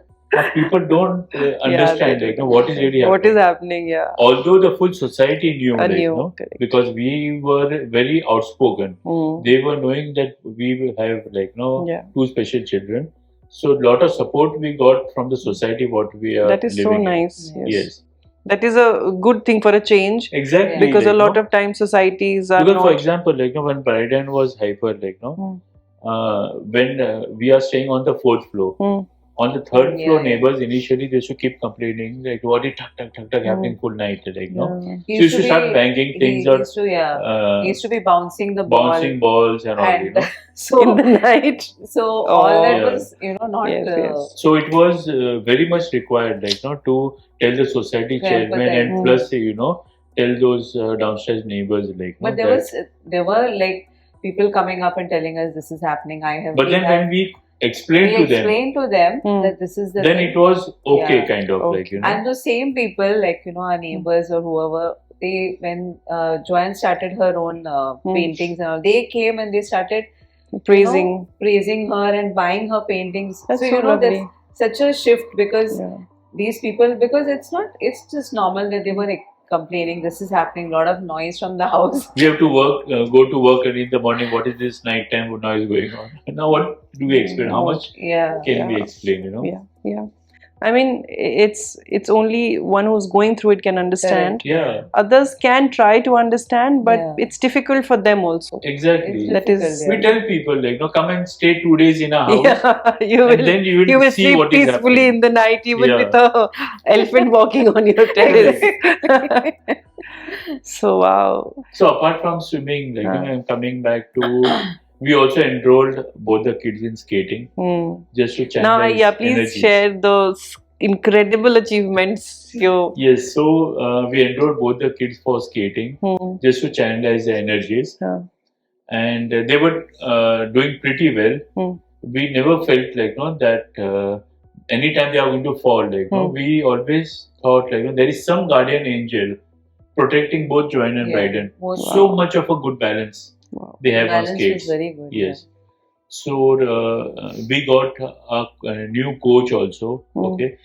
people don't understand they like don't what is really what is happening. happening? Yeah. Although the full society knew, I like knew, no, correct. because we were very outspoken. Mm. They were knowing that we will have like no Yeah. two special children. So a lot of support we got from the society what we are That is so living nice. Yeah. in. Yes, That is a good thing for a change, exactly. because like, a lot no, of times societies are because for not. example, like no, when Bryden was hyper, like no, Mm. when we are staying on the fourth floor. Mm. On the third Yeah, floor, yeah. neighbors initially they used to keep complaining like, "What is tuck tuck tuck tuck happening full night?" Like, no. Yeah. He So you should start banging things he or used to, yeah. He used to be bouncing the bouncing balls and all, you and know. so In the night. so all that Yeah. was, not Yes, yes. So it was very much required, like, to tell the society To chairman empathize. and plus, tell those downstairs neighbors, like, But that. there were like people coming up and telling us this is happening. But then when we explained to them, explained to them Hmm. that this is the then thing. it was okay, Yeah. kind of, like, Okay. And the same people, like, our neighbors or whoever, they, when Joanne started her own paintings and all, they came and they started Praising. praising her and buying her paintings. That's so, so lovely. there's such a shift because Yeah. these people, because it's just normal that they were like, complaining this is happening, lot of noise from the house. we have to work, go to work early in the morning. What is this nighttime noise going on? Now, what do we explain? How much Yeah. can we explain? Yeah. I mean, it's only one who's going through it can understand. Yeah, Others can try to understand, but Yeah. it's difficult for them also. exactly. It's That is- difficult, We tell people, like, come and stay 2 days in a house, Yeah, you and will. then you will, You will see sleep what is peacefully happening. in the night, even Yeah. with a elephant walking on your terrace. So wow. So apart from swimming, like, I'm coming back to, we also enrolled both the kids in skating Hmm. just to Now, channelize yeah, please energies. share those incredible achievements. Yes, so we enrolled both the kids for skating just to channelize the energies, Yeah. and they were doing pretty well. We never felt like that anytime they are going to fall, like we always thought like there is some guardian angel protecting both Joanne and Bryden. So much of a good balance they have on Balance skates. was very good. Yes. So we got a new coach also, okay,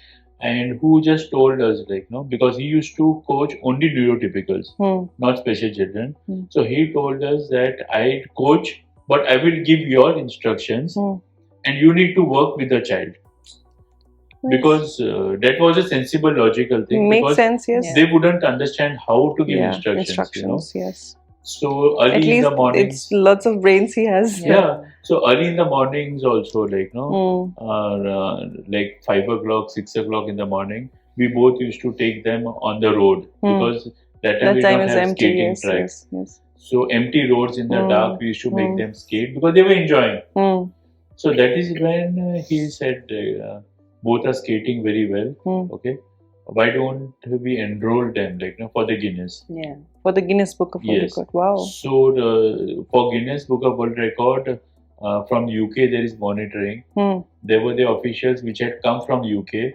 and who just told us like because he used to coach only neurotypicals, not special children. So he told us that I coach, but I will give your instructions, and you need to work with the child. Because that was a sensible, logical thing. Makes because sense, yes. they wouldn't understand how to give instructions. Yes. So early At in least the mornings, it's lots of brains he has. yeah. So early in the mornings also, like like 5 o'clock, 6 o'clock in the morning, we both used to take them on the road because that time we That time don't is have empty. skating Yes, tracks. yes. So empty roads in the dark, we used to make them skate because they were enjoying. So that is when he said, both are skating very well. Okay, why don't we enroll them like for the Guinness? Yeah. For the Guinness Book of World Record. Wow. So for Guinness Book of World Record, from UK there is monitoring. There were the officials which had come from UK.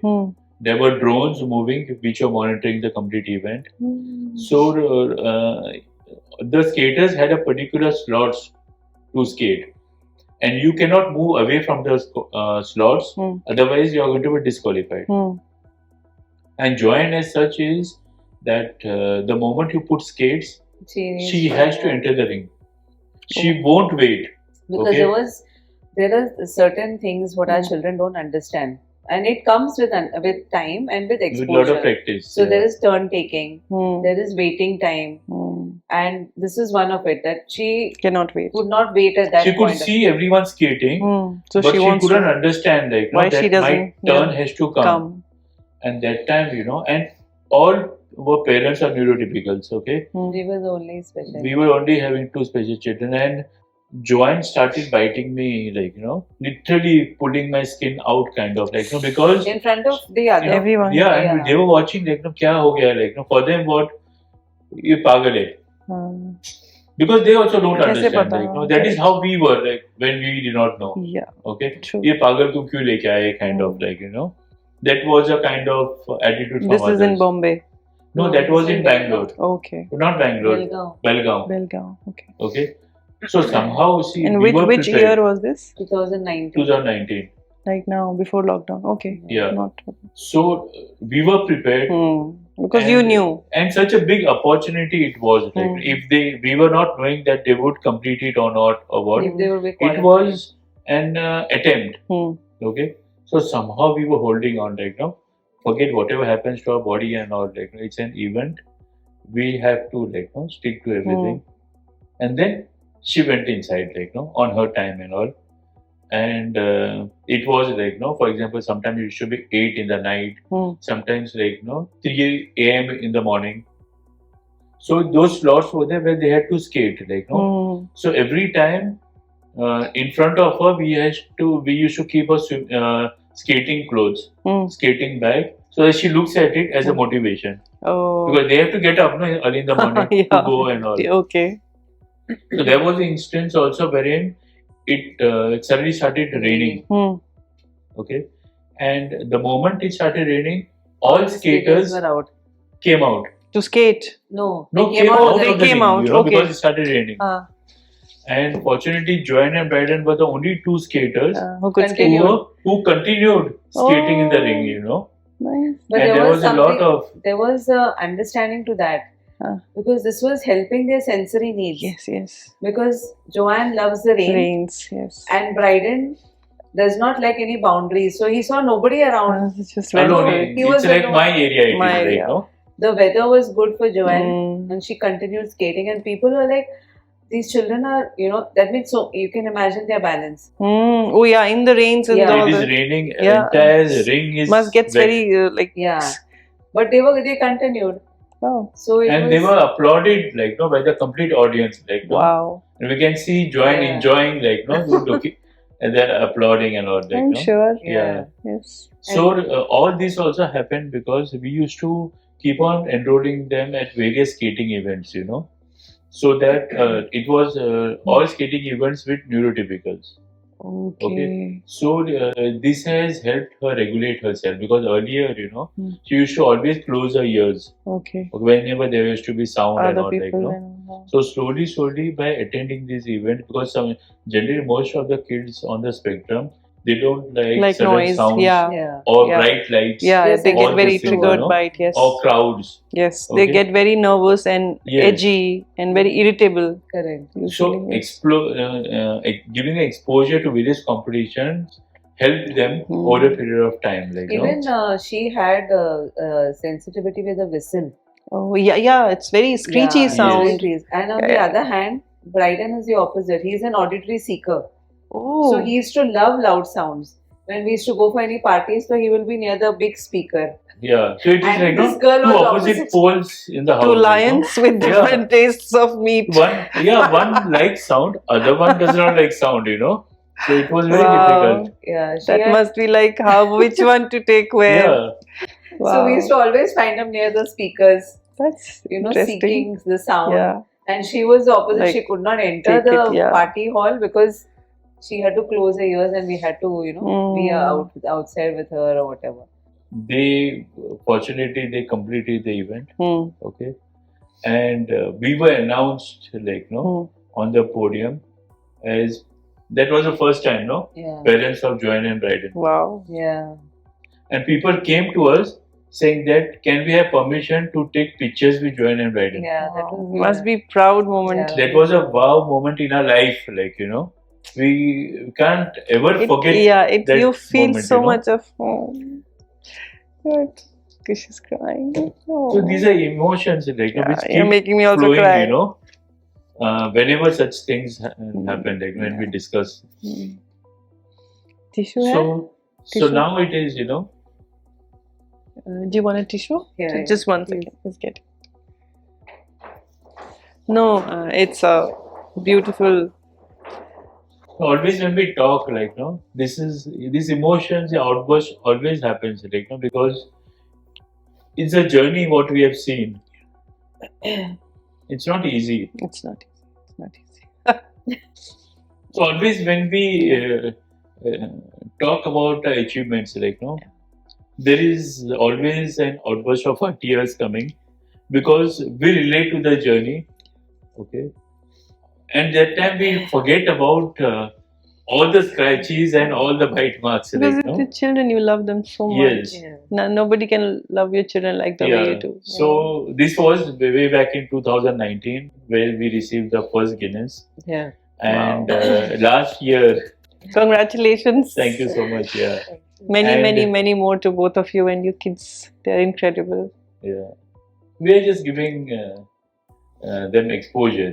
There were drones moving which were monitoring the complete event. So the skaters had a particular slots to skate, and you cannot move away from the slots, otherwise you are going to be disqualified. And Joanne as such is that the moment you put skates, she has to enter the ring. She won't wait. Because there are certain things what our children don't understand. And it comes with time and with exposure. With a lot of practice. So there is turn taking, there is waiting time, and this is one of it that she cannot wait. Could not wait at that point. She could see everyone skating, so but she couldn't understand like why that she doesn't, my turn has to come. And that time, and all our parents are neurotypicals. Okay, we were the only special. We were only having 2 special children, and Joanne started biting me, like, literally pulling my skin out, kind of, like, because in front of the other everyone. Yeah, and they were watching, like, kya ho gaya, like, for them, what, ye pagal hai. Because they also don't understand, like, that is how we were, like, when we did not know. Yeah. Okay, True. Ye pagal ko kyun leke aaye, kind of, like, that was a kind of attitude from This others. is in Bombay. No, that was in Bangalore. Okay. Not Bangalore. Belgaum. Okay. Okay. So somehow, see, and we which were prepared. year was this? 2019. 2019. Like now, before lockdown. Okay. Yeah. Not. So we were prepared. Because you knew. And such a big opportunity it was. Like if we were not knowing that they would complete it or not or what. If they would be It qualified. was an attempt. Hmm. Okay. So somehow we were holding on. Like no, forget whatever happens to our body and all. Like it's an event. We have to like no stick to everything. And then she went inside like no on her time and all. And it was like no, for example, sometimes it should be 8 in the night. Sometimes like no 3 a.m. in the morning. So those slots were there where they had to skate, like no. So every time in front of her, we used to keep her skating clothes, skating bag, so that she looks at it as a motivation. Oh. Because they have to get up no, early in the morning to go and all. Okay. So there was an instance also wherein it suddenly started raining. Okay, and the moment it started raining, all skaters were out. came out. To skate. No, No, they came out. of They the came ring, out, you know, okay. because it started raining. Ah. And fortunately, Joanne and Bryden were the only two skaters Who could skate? who continued skating in the ring, you know. Nice. But And there was a lot of there was understanding to that because this was helping their sensory needs. Yes. Because Joanne loves the rain, Rains, yes. and Bryden does not like any boundaries, so he saw nobody around. It's just alone. very He It's was like alone. my area. It is My like, area. no? The weather was good for Joanne, and she continued skating. And people were like, "These children are, you know, that means so." You can imagine their balance. Oh yeah, in the rains and Yeah. all It is the raining. Yeah. Entire ring is must get wet. very like Yeah, but they continued. wow. So it And was, they were applauded like no by the complete audience like no. Wow. And we can see Joanne Yeah. enjoying like no good looking and they're applauding and all like I'm no. sure. Yeah. Yes. So all this also happened because we used to keep on enrolling them at various skating events, you know, so that it was all skating events with neurotypicals. Okay. So this has helped her regulate herself because earlier, you know, she used to always close her ears Okay. whenever there used to be sound and Other all like people no. and So slowly by attending these events, because generally most of the kids on the spectrum, they don't like sudden noise. sounds yeah. or Yeah. bright lights. Yeah, Yes, they and get all very these things, triggered you know, by it. Yes. or crowds. Yes, they Okay. get very nervous and Yes. edgy and very irritable. Correct. So Usually. giving exposure to various competitions helped them over a period of time. Like Even you know? she had sensitivity with the whistle. Oh yeah, it's very screechy Yeah, sound. screechy. And on Yeah, the yeah. other hand, Bryden is the opposite. He's an auditory seeker. Oh. So he used to love loud sounds. When we used to go for any parties, so he will be near the big speaker. Yeah. So it is And like this no, girl two was opposite opposite. poles in the house. Two like, no? lions with different tastes of meat. One likes sound, other one does not like sound. You know. So it was very Wow. difficult. Yeah, she That had, must be like how which one to take where. Yeah. Wow. So we used to always find him near the speakers, That's you know, interesting. seeking the sound. Yeah. And she was the opposite. Like, she could not enter take the it, yeah. party hall because she had to close her ears and we had to, you know, be outside with her or whatever. They fortunately they completed the event. Hmm. Okay. And we were announced like on the podium as that was the first time, no? Yeah. Parents of Joanne and Bryden. Wow. Yeah. And people came to us saying that can we have permission to take pictures with Joanne and Bryden? Yeah. That Wow. was, Must be proud moment. Yeah. That was a wow moment in our life, like you know. We can't ever forget that You feel moment, so you know? much of home. Good. She's crying. Oh. So these are emotions like which you're keep making me also flowing, cry. you know. Whenever such things happen, like when we discuss. Tissue hai? So Tissue? now it is, you know. Do you want a tissue? Yeah, Just one second. Let's get it. No, it's a beautiful. Always when we talk, like no, these emotions, the outburst always happens, like no, because it's a journey what we have seen. It's not easy. It's not easy. So always when we talk about achievements, like no, there is always an outburst of our tears coming because we relate to the journey. Okay. And that time we forget about all the scratches and all the bite marks, Because like, it's no? the children, you love them so much. Yes. No, nobody can love your children like the way you do. So this was way back in 2019 where we received the first Guinness. Yeah. And last year, Congratulations. thank you so much. Yeah. Many, And- many, many more to both of you and your kids. They're incredible. Yeah. We are just giving them exposure,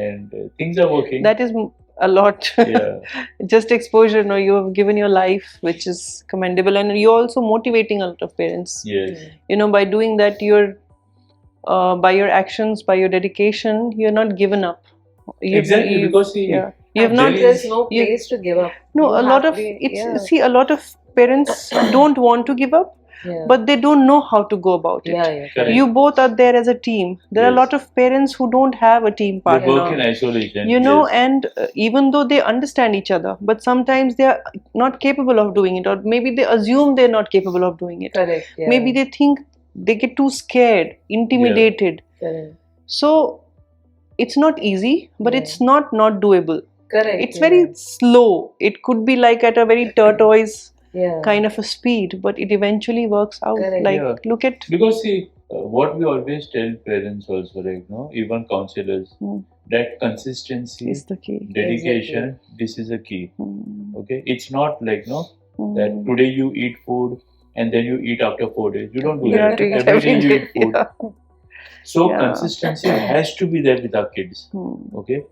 and things are working. That is a lot. Yeah. Just exposure. No, you have given your life, which is commendable, and you're also motivating a lot of parents. Yes. By doing that, you're by your actions, by your dedication, you're not given up. Exactly, because see, you have not. There's no you- place to give up. No, You a lot have of to- it's yeah. see, a lot of parents don't want to give up, Yeah. but they don't know how to go about it. yeah. Correct. You both are there as a team. There are a Yes. lot of parents who don't have a team they partner. work in isolation. Yes. Yes. And even though they understand each other, but sometimes they are not capable of doing it, or maybe they assume they're not capable of doing it. Correct. Yeah. Maybe they think they get too scared, intimidated. Correct. So it's not easy, but Yeah. it's not doable. Correct. It's very slow. It could be like at a very tortoise yeah. kind of a speed, but it eventually works out. Correct. Like, Yeah. look at Because see, what we always tell parents also, even counselors, Hmm. that consistency, is the key. dedication, this is a key. Hmm. Okay, it's not like Hmm. that today you eat food and then you eat after 4 days. You don't do You that. have to eat Every day you eat food. Yeah. So Yeah. consistency has to be there with our kids. Hmm. Okay,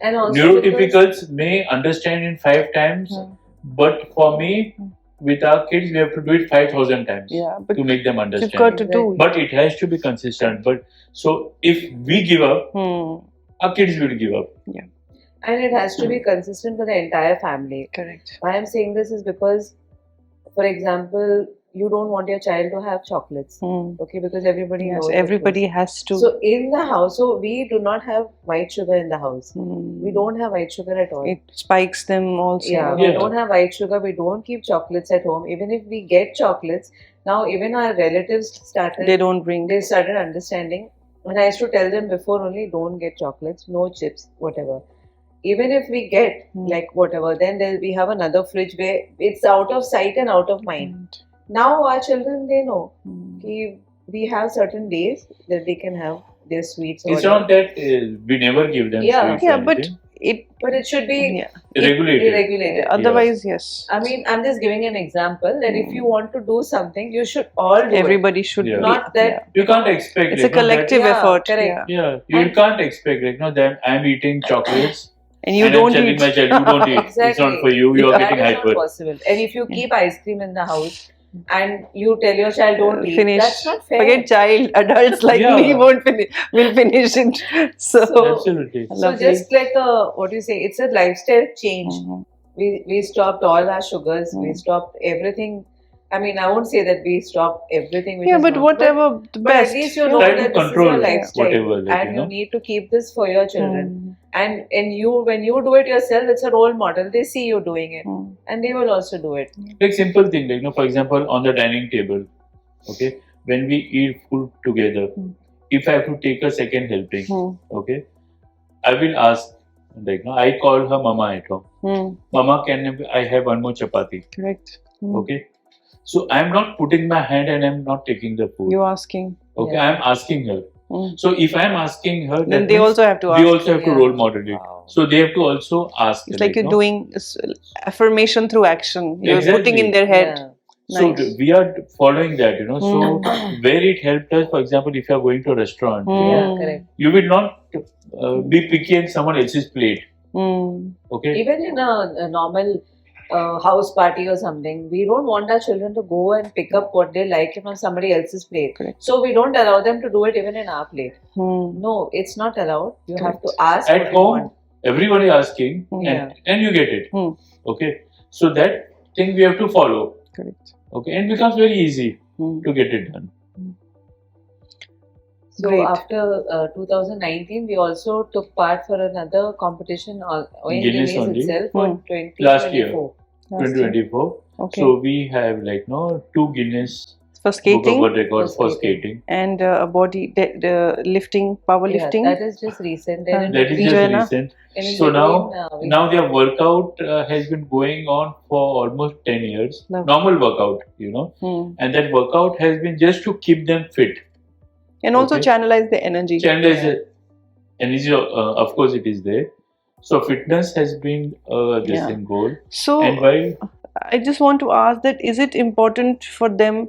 And also neurotypicals may understand in 5 times, Hmm. but for me, with our kids, we have to do it 5,000 times Yeah, but to make them you've understand. got to do. But it has to be consistent. But so if we give up, Hmm. our kids will give up. And it has to be consistent for the entire family. Correct. Why I'm saying this is because, for example, you don't want your child to have chocolates. Hmm. Okay, because everybody Yes, knows. the everybody truth. has to. So in the house, so we do not have white sugar in the house. Hmm. We don't have white sugar at all. It spikes them also. Yeah, we don't have white sugar. We don't keep chocolates at home. Even if we get chocolates, now even our relatives They don't bring. they started understanding. And I used to tell them before only, don't get chocolates, no chips, whatever. Even if we get like whatever, then we have another fridge where it's out of sight and out of mind. Now our children, they know we have certain days that they can have their sweets. or It's whatever. not that we never give them Yeah. sweets. Yeah, or but anything. But it should be Regulated. regulated. Otherwise, yes. I mean, I'm just giving an example that if you want to do something, you should all do it. Everybody should Yeah. be. Not that You can't expect. It's a like, no, that- collective Yeah, effort. correct. Yeah. Yeah, you can't expect that I'm eating chocolates And you and don't I'm telling eat. my child you don't eat. It's Exactly. not for you. You are that getting is hyper. not possible. And if you keep ice cream in the house and you tell your child don't eat, Finish. that's not fair. Forget child. Adults like Yeah. me won't finish. Will finish it. So. Absolutely. So Lovely. just like what do you say? It's a lifestyle change. Mhm. We stopped all our sugars. We Mm. stopped everything. I mean, I won't say that we stopped everything. Which Yeah, is but not, whatever the But best. at least you know Try to that this is control your lifestyle, whatever, like, and you need to keep this for your children. Mm. And you, when you do it yourself, it's a role model. They see you doing it, Mm. and they will also do it. Like simple thing, for example, on the dining table, okay, when we eat food together, if I have to take a second helping, Mm. okay, I will ask, I call her mama at home. Mm. Mama, I have one more chapati? Correct. Mm. Okay. So I'm not putting my hand and I'm not taking the food. You're asking. Okay, Yeah. I'm asking her. Mm. So if I'm asking her, Then that they means also have to we ask. also have to Yeah. role model it. Wow. So they have to also ask. It's like you're no? doing affirmation through action. You're putting in Exactly. their head. Yeah. So Nice. we are following that, So Mm. where it helped us, for example, if you are going to a restaurant, Yeah, Mm. correct. you will not be picky on someone else's plate. Mm. Okay. Even in a normal house party or something, we don't want our children to go and pick up what they like from somebody else's plate. Correct. So we don't allow them to do it even in our plate. Mm. No, it's not allowed. You have Correct. to ask At what you home, want. everybody asking, Yeah. and you get it. Mm. Okay. So that thing we have to follow. Correct. Okay, and it becomes very easy Mm. to get it done. So Great. after 2019, we also took part for another competition in Guinness Guinness only. itself for Hmm. 2024. Last year. Last 2024. Okay. So we have 2 Guinness for Book of skating World Records For for skating. and a body lifting, power Yeah, lifting. that is just recent. Then in That is between- just Joanna? recent. and in So now, between, we now their workout has been going on for almost 10 years. Lovely. Normal workout, you know. Hmm. And that workout has been just to keep them fit. And also Okay. channelize the energy. Channel is Yeah. energy, of course, it is there. So fitness has been this Yeah. thing goal. So And while I just want to ask that, is it important for them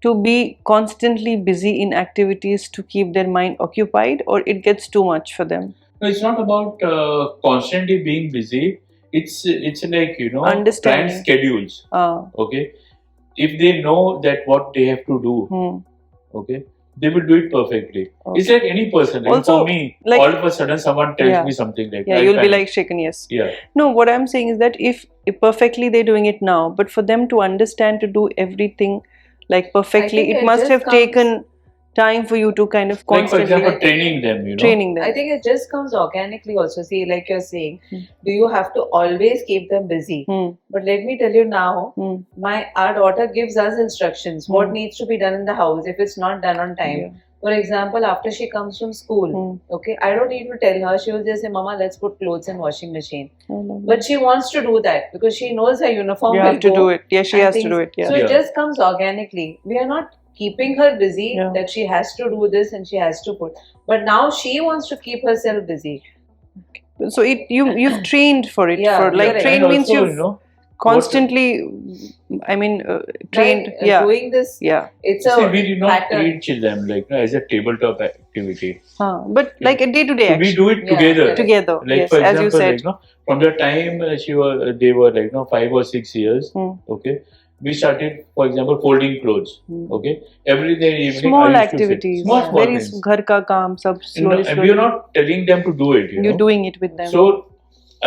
to be constantly busy in activities to keep their mind occupied, or it gets too much for them? no, it's not about constantly being busy. It's like, you know, Understanding. planned schedules. Ah, Okay, if they know that what they have to do, okay, they will do it perfectly. Okay. It's like any person. Like Also, for me, like- all of a sudden someone tells Yeah. me something like, yeah, I you'll be panic. like shaken, yes. Yeah. No, what I'm saying is that if perfectly they're doing it now, but for them to understand to do everything like perfectly, think it it must just have comes- taken time for you to kind of Like for constantly example, I think- training them, you know. training them. I think it just comes organically also. See, like you're saying, Hmm. do you have to always keep them busy? Hmm. But let me tell you now, Hmm. our daughter gives us instructions, what Hmm. needs to be done in the house if it's not done on time. Yeah. For example, after she comes from school, Hmm. okay, I don't need to tell her, she will just say, Mama, let's put clothes in washing machine. Oh, lovely. But she wants to do that because she knows her uniform You will have to go do it. Yeah, she and has to things- do it. Yeah. So it Yeah. just comes organically. We are not keeping her busy Yeah. that she has to do this and she has to put. But now she wants to keep herself busy. So you've trained for it. Yeah, for like correct. trained And means also, you've you know, constantly, I mean, trained. By, Yeah. doing this, Yeah. it's a see, we did not pattern. teach them like as a tabletop activity. But like a day-to-day So we action. do it Yeah, together. correct. Together. Like Yes, for as you example, said. like, no, from the time they were like 5 or 6 years, Hmm. okay, we started, for example, folding clothes. Hmm. Okay, every day evening Small I used to fit. activities. Small Very things. ghar ka kaam, sab You know, slowly, and slowly. we are not telling them to do it. You You're know? doing it with them. So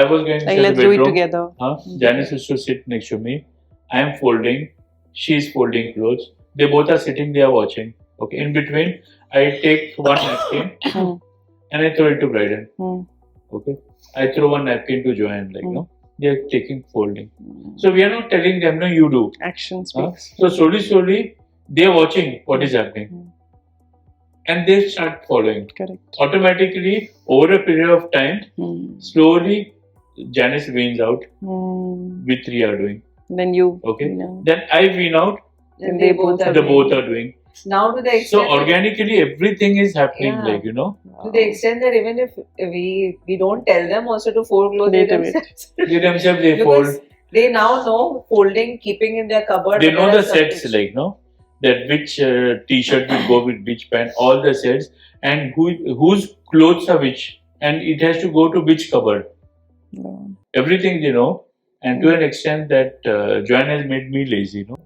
I was going like, to let's the do it bedroom. together. Janice used to sit next to me. I am folding. She is folding clothes. They both are sitting there watching. Okay. In between, I take one napkin Hmm. and I throw it to Bryden. Hmm. Okay. I throw one napkin to Joanne. Like, Hmm. no, they are taking folding. So we are not telling them, no, you do. Action speaks. So slowly, they are watching what is happening. Hmm. And they start following. Correct. Automatically, over a period of time, Hmm. slowly, Janice weans out. Hmm. We three are doing. Then you. Okay. You know. Then I wean out. And they they both both are The doing. both are doing. Now to the So extent organically, everything is happening. Yeah. Like, you know, to the extent that even if we don't tell them also to fold clothes, They they do it. themselves they themselves they because fold. they now know folding, keeping in their cupboard. They know there the are some sets. which- Like, no, that which t-shirt will go with which pant. All the sets and whose clothes are which, and it has to go to which cupboard. No. Everything they know, and to an extent that Joanne has made me lazy. No,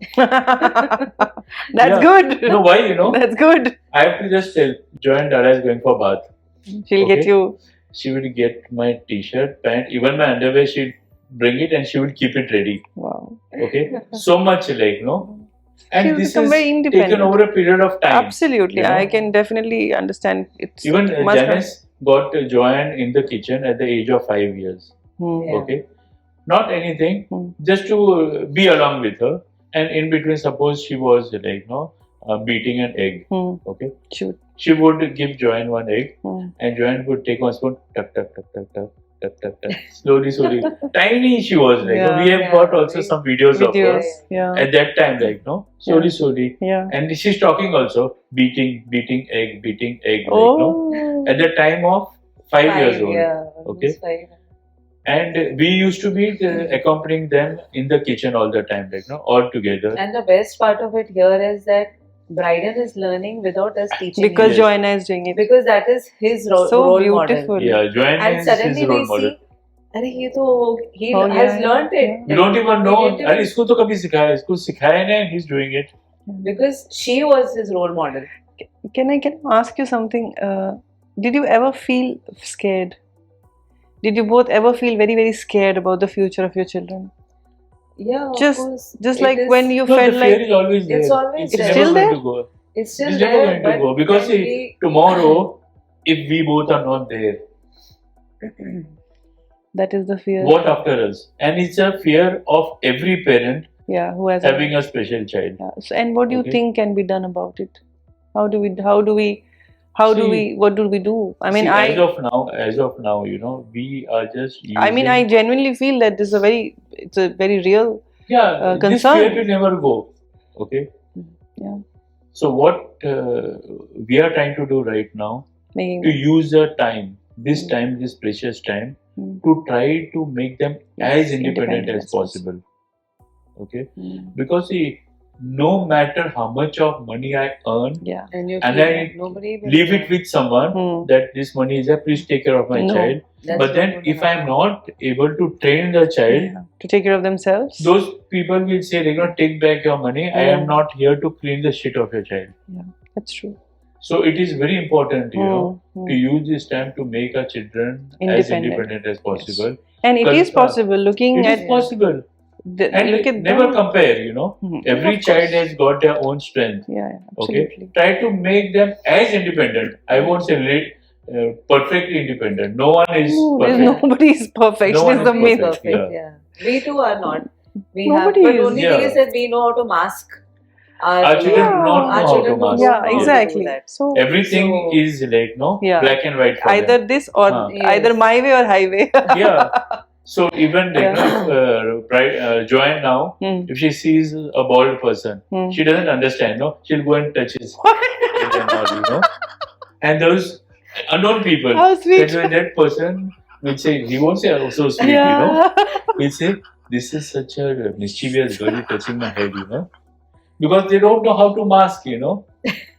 That's Yeah. good. you know why? You know, That's good. I have to just tell Joanne Dada is going for bath. She'll get Okay. you. She will get my t-shirt, pant, even my underwear. She'll bring it and she will keep it ready. Wow. Okay, so much like no, and She'll this become is very independent. taken over a period of time. Absolutely. You know? I can definitely understand. It's Even must Janice got Joanne in the kitchen at the age of 5 years. Hmm. Yeah. Okay, not anything, Hmm. just to be along with her. And in between, suppose she was like beating an egg. Hmm. Okay, Shoot. she would give Joanne one egg, Hmm. and Joanne would take one spoon, tuck tuck tuck tuck tuck. Tuck, tuck, tuck. Slowly. Tiny she was like. Yeah, we have yeah, got also very- some videos of her Videos. Yeah. at that time, like no, slowly. Yeah. And she's talking also, beating egg, like no, Oh. at the time of 5 years old. Yeah, Okay. almost 5. And we used to be accompanying them in the kitchen all the time, like no, all together. And the best part of it here is that Bryden is learning without us teaching Because Yes. Joanna is doing it. because that is his So role beautiful. model. Yeah, Joanne And is suddenly his we role model. see, अरे ये तो he Oh, has yeah, learnt it. yeah. You don't even know. He didn't अरे इसको तो कभी सिखाया, इसको सिखाया नहीं, he's doing it. because she was his role model. Can I ask you something? Did you ever feel scared? Did you both ever feel very, very scared about the future of your children? Yeah, of Just- course. Just It like is- when you No, the felt fear like is always there. It's always It's there. never Still going there? to go. it's still It's never there, going to but go because when see, tomorrow, if we both are not there, that is the fear. what after us? And it's a fear of every parent Yeah, who has having a special child. Yeah. So, and what do you Okay. think can be done about it? How do we? See, What do we do? I mean, See, as of now, you know, we are just I mean, I using. genuinely feel that it's a very real Yeah, this concern. fear will never go. Okay. Yeah, So what we are trying to do right now making to use the time, this time, this precious time, to try to make them as independent as possible. Okay, because see, no matter how much of money I earn, Yeah, And you and keep I that. Nobody will leave know. it with someone that this money is there, please take care of my No. child. That's But not then, going to if I'm happen. not able to train the child, Yeah. To take care of themselves. those people will say, they're going to take back your money. I am not here to clean the shit of your child. Yeah, that's true. So it is very important, you know, to use this time to make our children as independent as possible. And it is possible. Looking It at is possible. And look at never them. compare, you know. Every Of child course. has got their own strength. Yeah, Okay. absolutely. Try to make them as independent. I won't say perfectly independent. No one is perfect. Nobody is perfect. No one It's the is myth. perfect. Perfect, Yeah. yeah. We too are not. We Nobody have, but is. only thing is that we know how to mask Our children do not know our how to children don't mask. know Yeah, how to do exactly. that. So Everything So- is like, no, Yeah. black and white for either them. this or either Yes. my way or highway. Yeah. So even like, if Joanne now, if she sees a bald person, she doesn't understand. No, she'll go and touch his head and all, you know. And those unknown people, How sweet. that person will say, he won't say, "Oh, so sweet," you know. He'll say, "This is such a mischievous girl touching my head," you know, because they don't know how to mask, you know.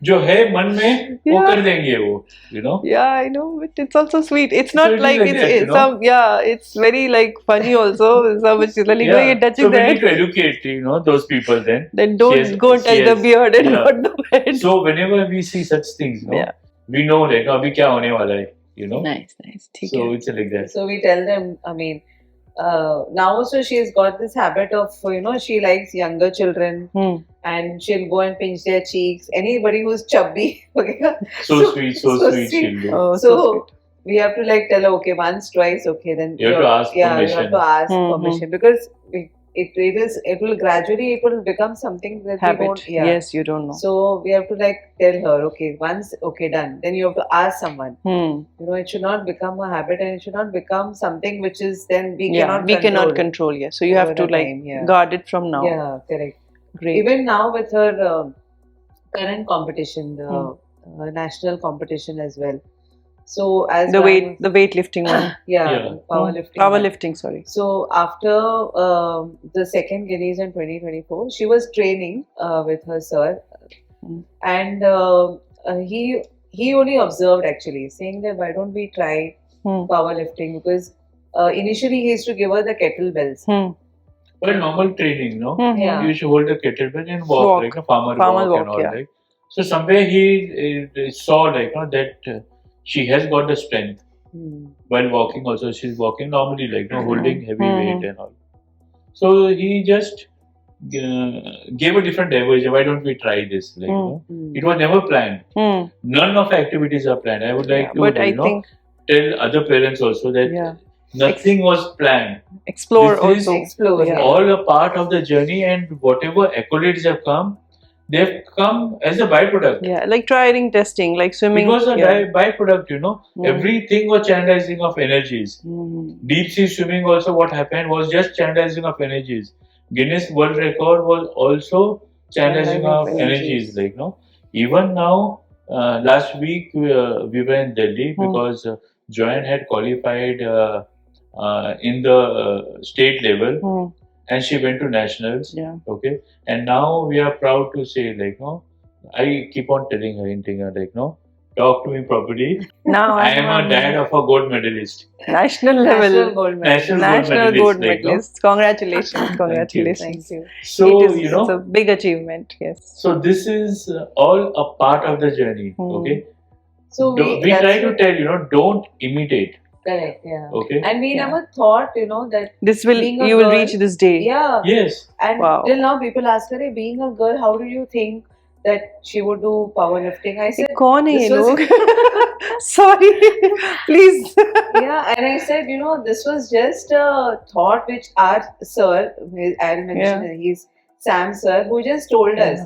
जो है मन में वो कर देंगे वो, you know. Yeah, I know, but it's also sweet. It's So not it is like like it's, that, you it's know. some it's very like funny also. Some literally going and touching So we the need head. to educate, you know, those people then. Then don't go and touch the beard and not the head. So whenever we see such things, no, we know that अभी क्या होने वाला है, you know. Nice. So it's like that. So we tell them, I mean, now also she's got this habit of, you know, she likes younger children and she'll go and pinch their cheeks. Anybody who's chubby, okay? So sweet, so sweet, she'll do. Oh, So we have to like tell her, okay, once, twice, okay, then You have to ask you have permission. to ask permission because it will gradually, it will become something that we habit. don't, Yes, you don't know. So we have to like tell her, okay, once, okay, done. Then you have to ask someone. You know, it should not become a habit and it should not become something which is then we cannot control. Yeah, so you have to over like time, guard it from now. Yeah, correct. Great. Even now with her current competition, the national competition as well. So as the weightlifting one. Powerlifting, sorry. So after the second Guineas in 2024, she was training with her sir, and he only observed actually, saying that why don't we try powerlifting, because initially he used to give her the kettlebells. Well, normal training, no? Yeah. You should hold a kettlebell and walk. Like a farmer walk and all, right? So somewhere he saw like, no, that she has got the strength while walking. Also, she's walking normally, like, no, holding heavy weight and all. So he just gave a different diversion. Why don't we try this? Like, no? It was never planned. None of the activities are planned. I would like to, tell other parents also that nothing was planned. Explore this also. Is all a part of the journey, and whatever accolades have come, they've come as a byproduct. Yeah, like trying, testing, like swimming. It was a byproduct, you know. Everything was channelizing of energies. Deep sea swimming also, what happened was just channelizing of energies. Guinness World Record was also channelizing of energies. Like, no. Even now, last week we were in Delhi because Joanne had qualified in the state level. And she went to nationals. Okay. And now we are proud to say, like, no, I keep on telling her, hinting her, like, no, talk to me properly. Now I am a dad of a gold medalist. National level. National gold like, medalist. no? Congratulations. Congratulations. Thank you. So, you know. It's a big achievement, yes. So this is all a part of the journey. Okay. So we try to tell, you know, don't imitate. Correct, yeah. Okay. And we never thought, you know, that this will you will reach this day. Yeah. Yes. And till now people ask her, hey, being a girl, how do you think that she would do powerlifting? I said, kaun hai ye log? Sorry, please. Yeah, and I said, you know, this was just a thought which our sir, I'll mention, Sam sir, who just told us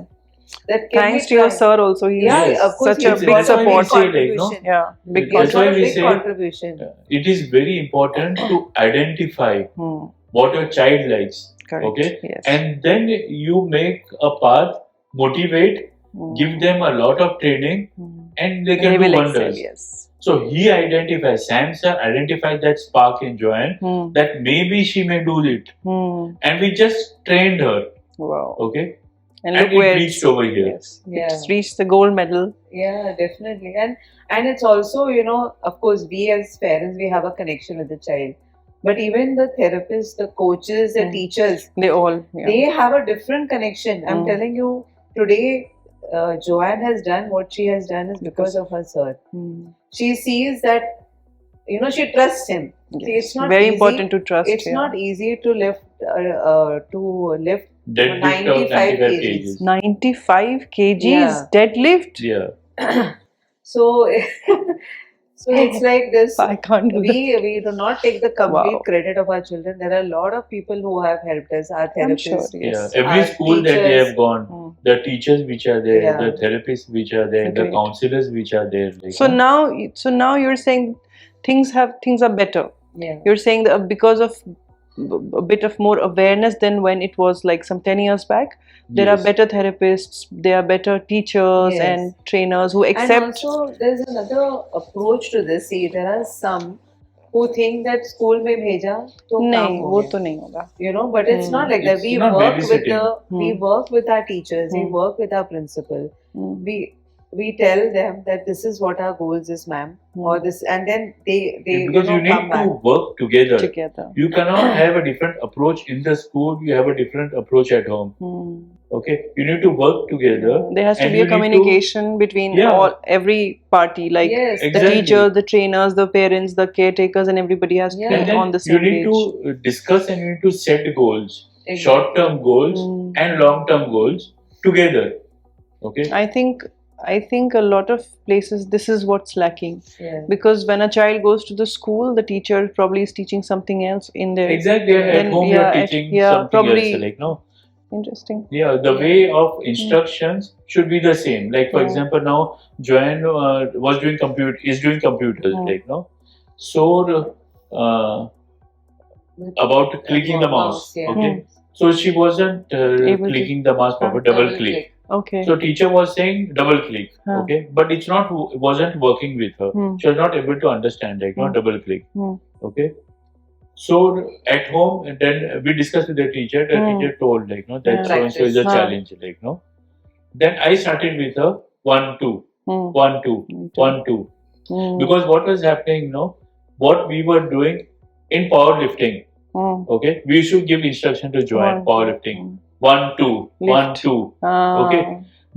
that can Thanks we to your try? sir also. He Yeah, is of course, such a he's big got a big support. contribution. Yeah, big He's That's got why a we big say contribution. it is very important to identify Hmm. what your child likes. Correct. Okay, Yes. and then you make a path, motivate, give them a lot of training, and they And can they do will excel. wonders. Yes. So he identifies, Sam sir identified that spark in Joanne Hmm. that maybe she may do it, Hmm. and we just trained her. Wow. Okay, And and look it where reached over here. Yes. Yeah. It's reached the gold medal. Yeah, definitely. And it's also, of course, we as parents, we have a connection with the child. But even the therapists, the coaches, the teachers, They all. Yeah. they have a different connection. I'm Mm. telling you, today, Joanne has done what she has done is because of her sir. Hmm. She sees that, she trusts him. See, Yes. it's not Very easy. important to trust. It's yeah. not easy to lift 95 Deadlift of 95 kgs. kgs. 95 kgs Yeah. deadlift. Yeah. So, so it's like this. I can't do that. We do not take the complete Wow. credit of our children. There are a lot of people who have helped us. Our I'm sure. therapists. Yes. Yeah, every Our school that they teachers. have gone, the teachers which are there, Yeah. the therapists which are there, the Great. counselors which are there. Like, So now you're saying things are better. Yeah. You're saying that because of a bit of more awareness than when it was like some 10 years back. There are yes. better therapists, there are better teachers Yes. and trainers who And accept. also, there's another approach to this. See, there are some who think that school में भेजा तो काम नहीं, हो वो गया. तो नहीं होगा. But it's not like that. It's We not work with babysitting. we work with our teachers. We Hmm. work with our principal. Hmm. We tell them that this is what our goals is, ma'am, or this, and then they Because you come need back. to work together. Together. You cannot have a different approach in the school, you have a different approach at home. Hmm. Okay, you need to work together. There has to and be you a need to- communication between Yeah. every party, like Yes, the Exactly. teachers, the trainers, the parents, the caretakers, and everybody has to Yeah. be And then on the you same need page. to discuss and you need to set goals, Exactly. short-term goals Hmm. and long-term goals together. Okay. I think a lot of places this is what's lacking, Yeah. because when a child goes to the school, the teacher probably is teaching something else in there. Exactly. At Then, home, yeah, you're teaching something probably- else. Like, no. Interesting. Yeah, the way of instructions should be the same. Like, for Yeah. example, now Joanne is doing computers, Hmm. like, no. So, about clicking the mouse. Yeah. Okay. So she wasn't Able to- clicking the mouse proper, double click. Okay. So teacher was saying double click, Huh. okay, but it wasn't working with her. Hmm. She was not able to understand, like, not Hmm. double click, Hmm. okay. So at home, and then we discussed with the teacher. The Hmm. teacher told, like, no, that Yeah. so and so is a Huh. challenge, like, no. Then I started with her 1 2 Hmm. 1 2 1 2 Hmm. because what was happening, what we were doing in powerlifting, Hmm. okay, we should give instruction to Joanne, One, powerlifting, Hmm. 1 2 1 Lift. 2. Ah. Okay.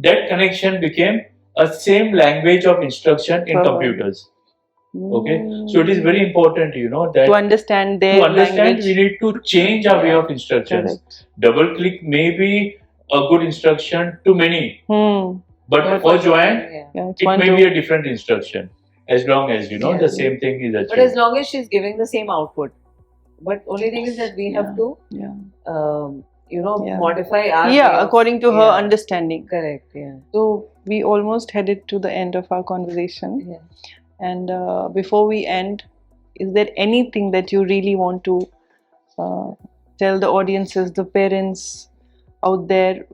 That connection became a same language of instruction in Perfect. computers. Okay, Hmm. so it is very important, that To understand their to understand language. we need to change our way of instructions. Correct. Double click may be a good instruction to many, Hmm. but But for Joanne, Yeah. Yeah, it's it one may to- be a different instruction. As long as Yeah. the same thing is But as achieved. long as she's giving the same output, but only thing is that we have Yeah. to, Yeah. Yeah. modify our way Yeah, of- according to her yeah. understanding. Correct. Yeah. So we almost headed to the end of our conversation. Yeah. And before we end, is there anything that you really want to tell the audiences, the parents out there,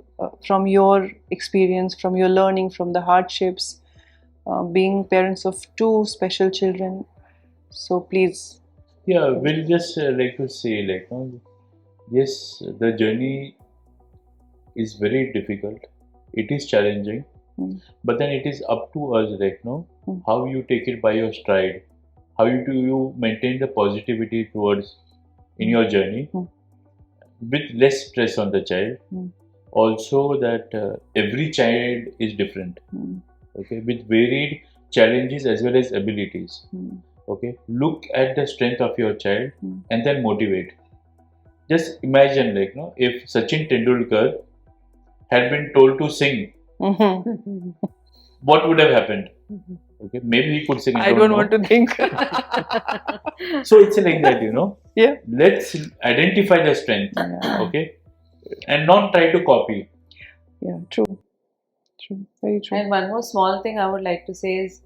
from your experience, from your learning, from the hardships, being parents of 2 special children? So please. Yeah, we'll just like to say, yes, the journey is very difficult. It is challenging, but then it is up to us, how you take it by your stride, how do you maintain the positivity towards in your journey with less stress on the child. Also, that every child is different, okay, with varied challenges as well as abilities. Okay, look at the strength of your child and then motivate. Just imagine, if Sachin Tendulkar had been told to sing, what would have happened? Okay, maybe he could sing. I don't want to think. So it's like that, Yeah. Let's identify the strength. Yeah. Okay, and not try to copy. Yeah, true. True. Very true. And one more small thing I would like to say is,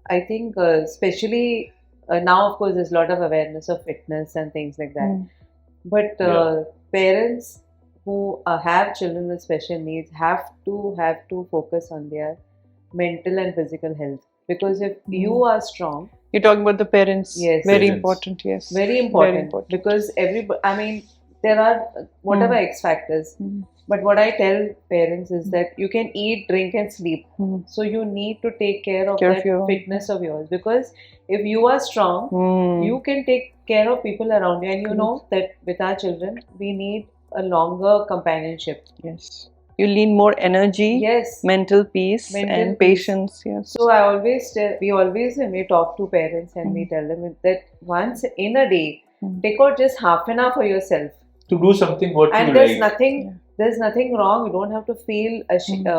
I think, especially now, of course, there's a lot of awareness of fitness and things like that. Mm. But parents who have children with special needs have to focus on their mental and physical health, because if you are strong, You're talking about the parents. Yes. Very Parents. important. Yes. very important, because I mean, there are whatever X factors. But what I tell parents is that you can eat, drink, and sleep. So you need to take care of that your- fitness of yours, because if you are strong, you can take care of people around you. And you know that with our children, we need a longer companionship. Yes. You need more energy, Yes. mental peace, Mental and peace. patience. Yes. So I always tell, when we talk to parents and we tell them that once in a day, take out just half an hour for yourself. To do something what And you there's like. nothing wrong. You don't have to feel ashamed,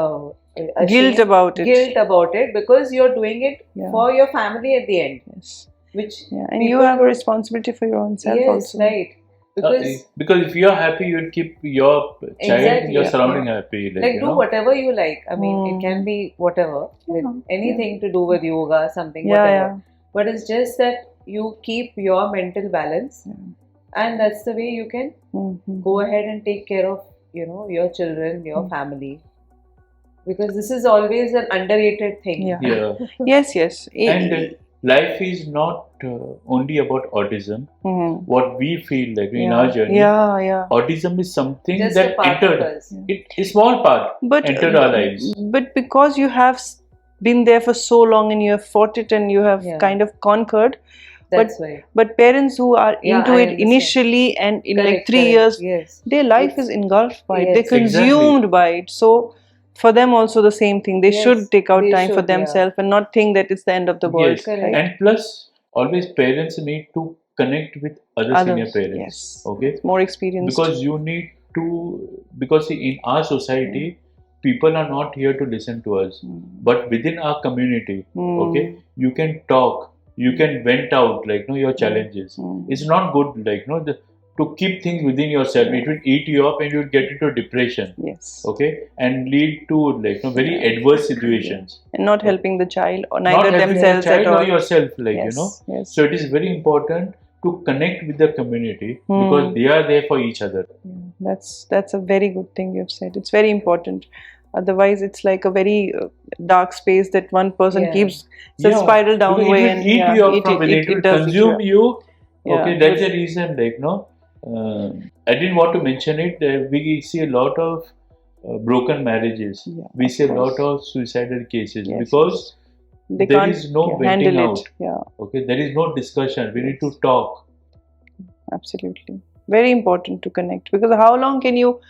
Guilt about it. guilt about it, because you're doing it for your family at the end. Yes. Which And you have a responsibility for your own self yes, also. right. Because if you're happy, you'll keep your child, Exactly, your yeah. surrounding happy. Like do whatever you like. I mean, it can be whatever, with anything to do with yoga, something, Yeah, whatever. yeah. But it's just that you keep your mental balance, and that's the way you can go ahead and take care of your children, your family. Because this is always an underrated thing. Yeah. Yeah. Yes, yes. And life is not only about autism. What we feel like in our journey, autism is something Just that a part of entered. us. A small part entered our lives. But because you have been there for so long and you have fought it and you have kind of conquered. That's right. But parents who are into I it understand. initially and in like Correct, 3 correct. years, their life is engulfed by it. Yes. They're consumed by it. So for them also the same thing. They Yes, should take out they time for should, yeah. themselves and not think that it's the end of the world. Yes. Correct. And plus, always parents need to connect with other senior parents. Yes. Okay. More experienced. Because you need to, because see, in our society, people are not here to listen to us. But within our community, okay, you can talk, you can vent out like your challenges. It's not good like to keep things within yourself. It will eat you up and you will get into depression. Yes. Okay, and lead to like very adverse situations. And not helping the child or Not neither helping themselves the child at all. or yourself, like Yes. So it is very important to connect with the community because they are there for each other. That's a very good thing you've said. It's very important. Otherwise, it's like a very dark space that one person keeps spiral down because way it will and eat you up from within. It will does consume you. Okay, Yeah. that's the reason. Like I didn't want to mention it. We see a lot of broken marriages. We see a lot of suicidal cases because they there can't is no handle venting it. out. Yeah, Okay, there is no discussion. We need to talk. absolutely. Very important to connect because how long can you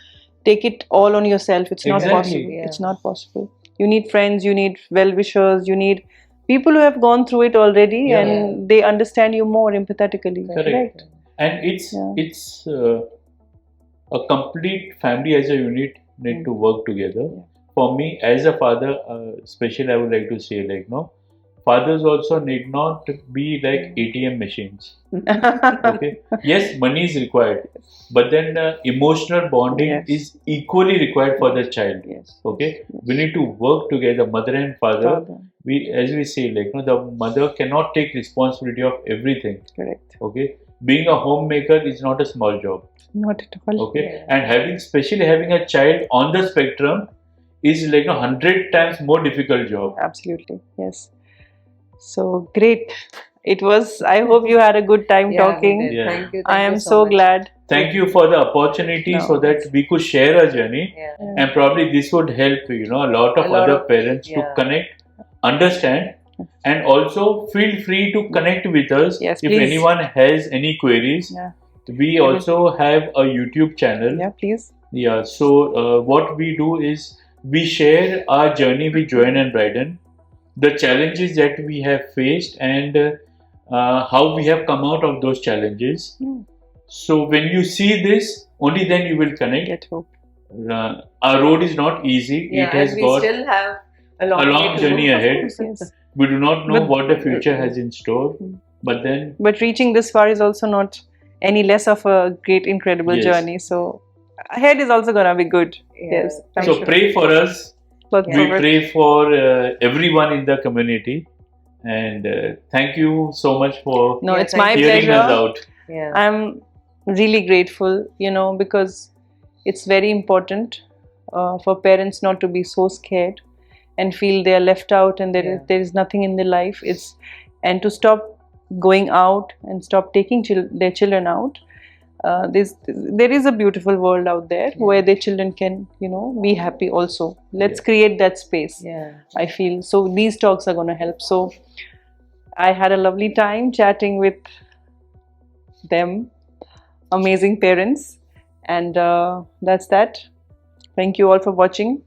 take it all on yourself? It's not Exactly. possible. Yeah. It's not possible. You need friends, you need well-wishers, you need people who have gone through it already and they understand you more empathetically. Correct. And it's a complete family as a unit need to work together. For me, as a father, especially I would like to say fathers also need not be like ATM machines. Okay. Yes, money is required, but then emotional bonding is equally required for the child. Okay. We need to work together, mother and father. As we say, the mother cannot take responsibility of everything. Correct. Okay. Being a homemaker is not a small job. Not at all. Okay. And especially having a child on the spectrum is like 100 times more difficult job. Absolutely. Yes. So great. It was, I hope you had a good time talking. We did. Thank you. I am you so much. glad. Thank you for the opportunity so that we could share our journey. And probably this would help, a lot of other parents to connect, understand, and also feel free to connect with us if please. anyone has any queries. We also have a YouTube channel. Yeah, please. Yeah, so what we do is we share our journey with Joanne and Bryden, the challenges that we have faced and how we have come out of those challenges. So when you see this, only then you will connect. Get hope. Our road is not easy. Yeah, it has and we got still have a a long journey ahead. Yes. We do not know what the future has in store, but reaching this far is also not any less of a great, incredible Yes. journey. So Ahead is also gonna be good. Yeah. Yes, I'm So sure. pray for us. Look Yeah. We forward. pray for everyone in the community. And thank you so much for No, Yeah, it's thank my you hearing so us pleasure. out. Yeah. I'm really grateful, you know, because it's very important for parents not to be so scared and feel they are left out and Yeah. there is nothing in their life. And to stop going out and stop taking their children out. There is a beautiful world out there where their children can, you know, be happy also. Let's Yeah. create that space. Yeah. I feel so. These talks are going to help. So I had a lovely time chatting with them, amazing parents, and that's that. Thank you all for watching.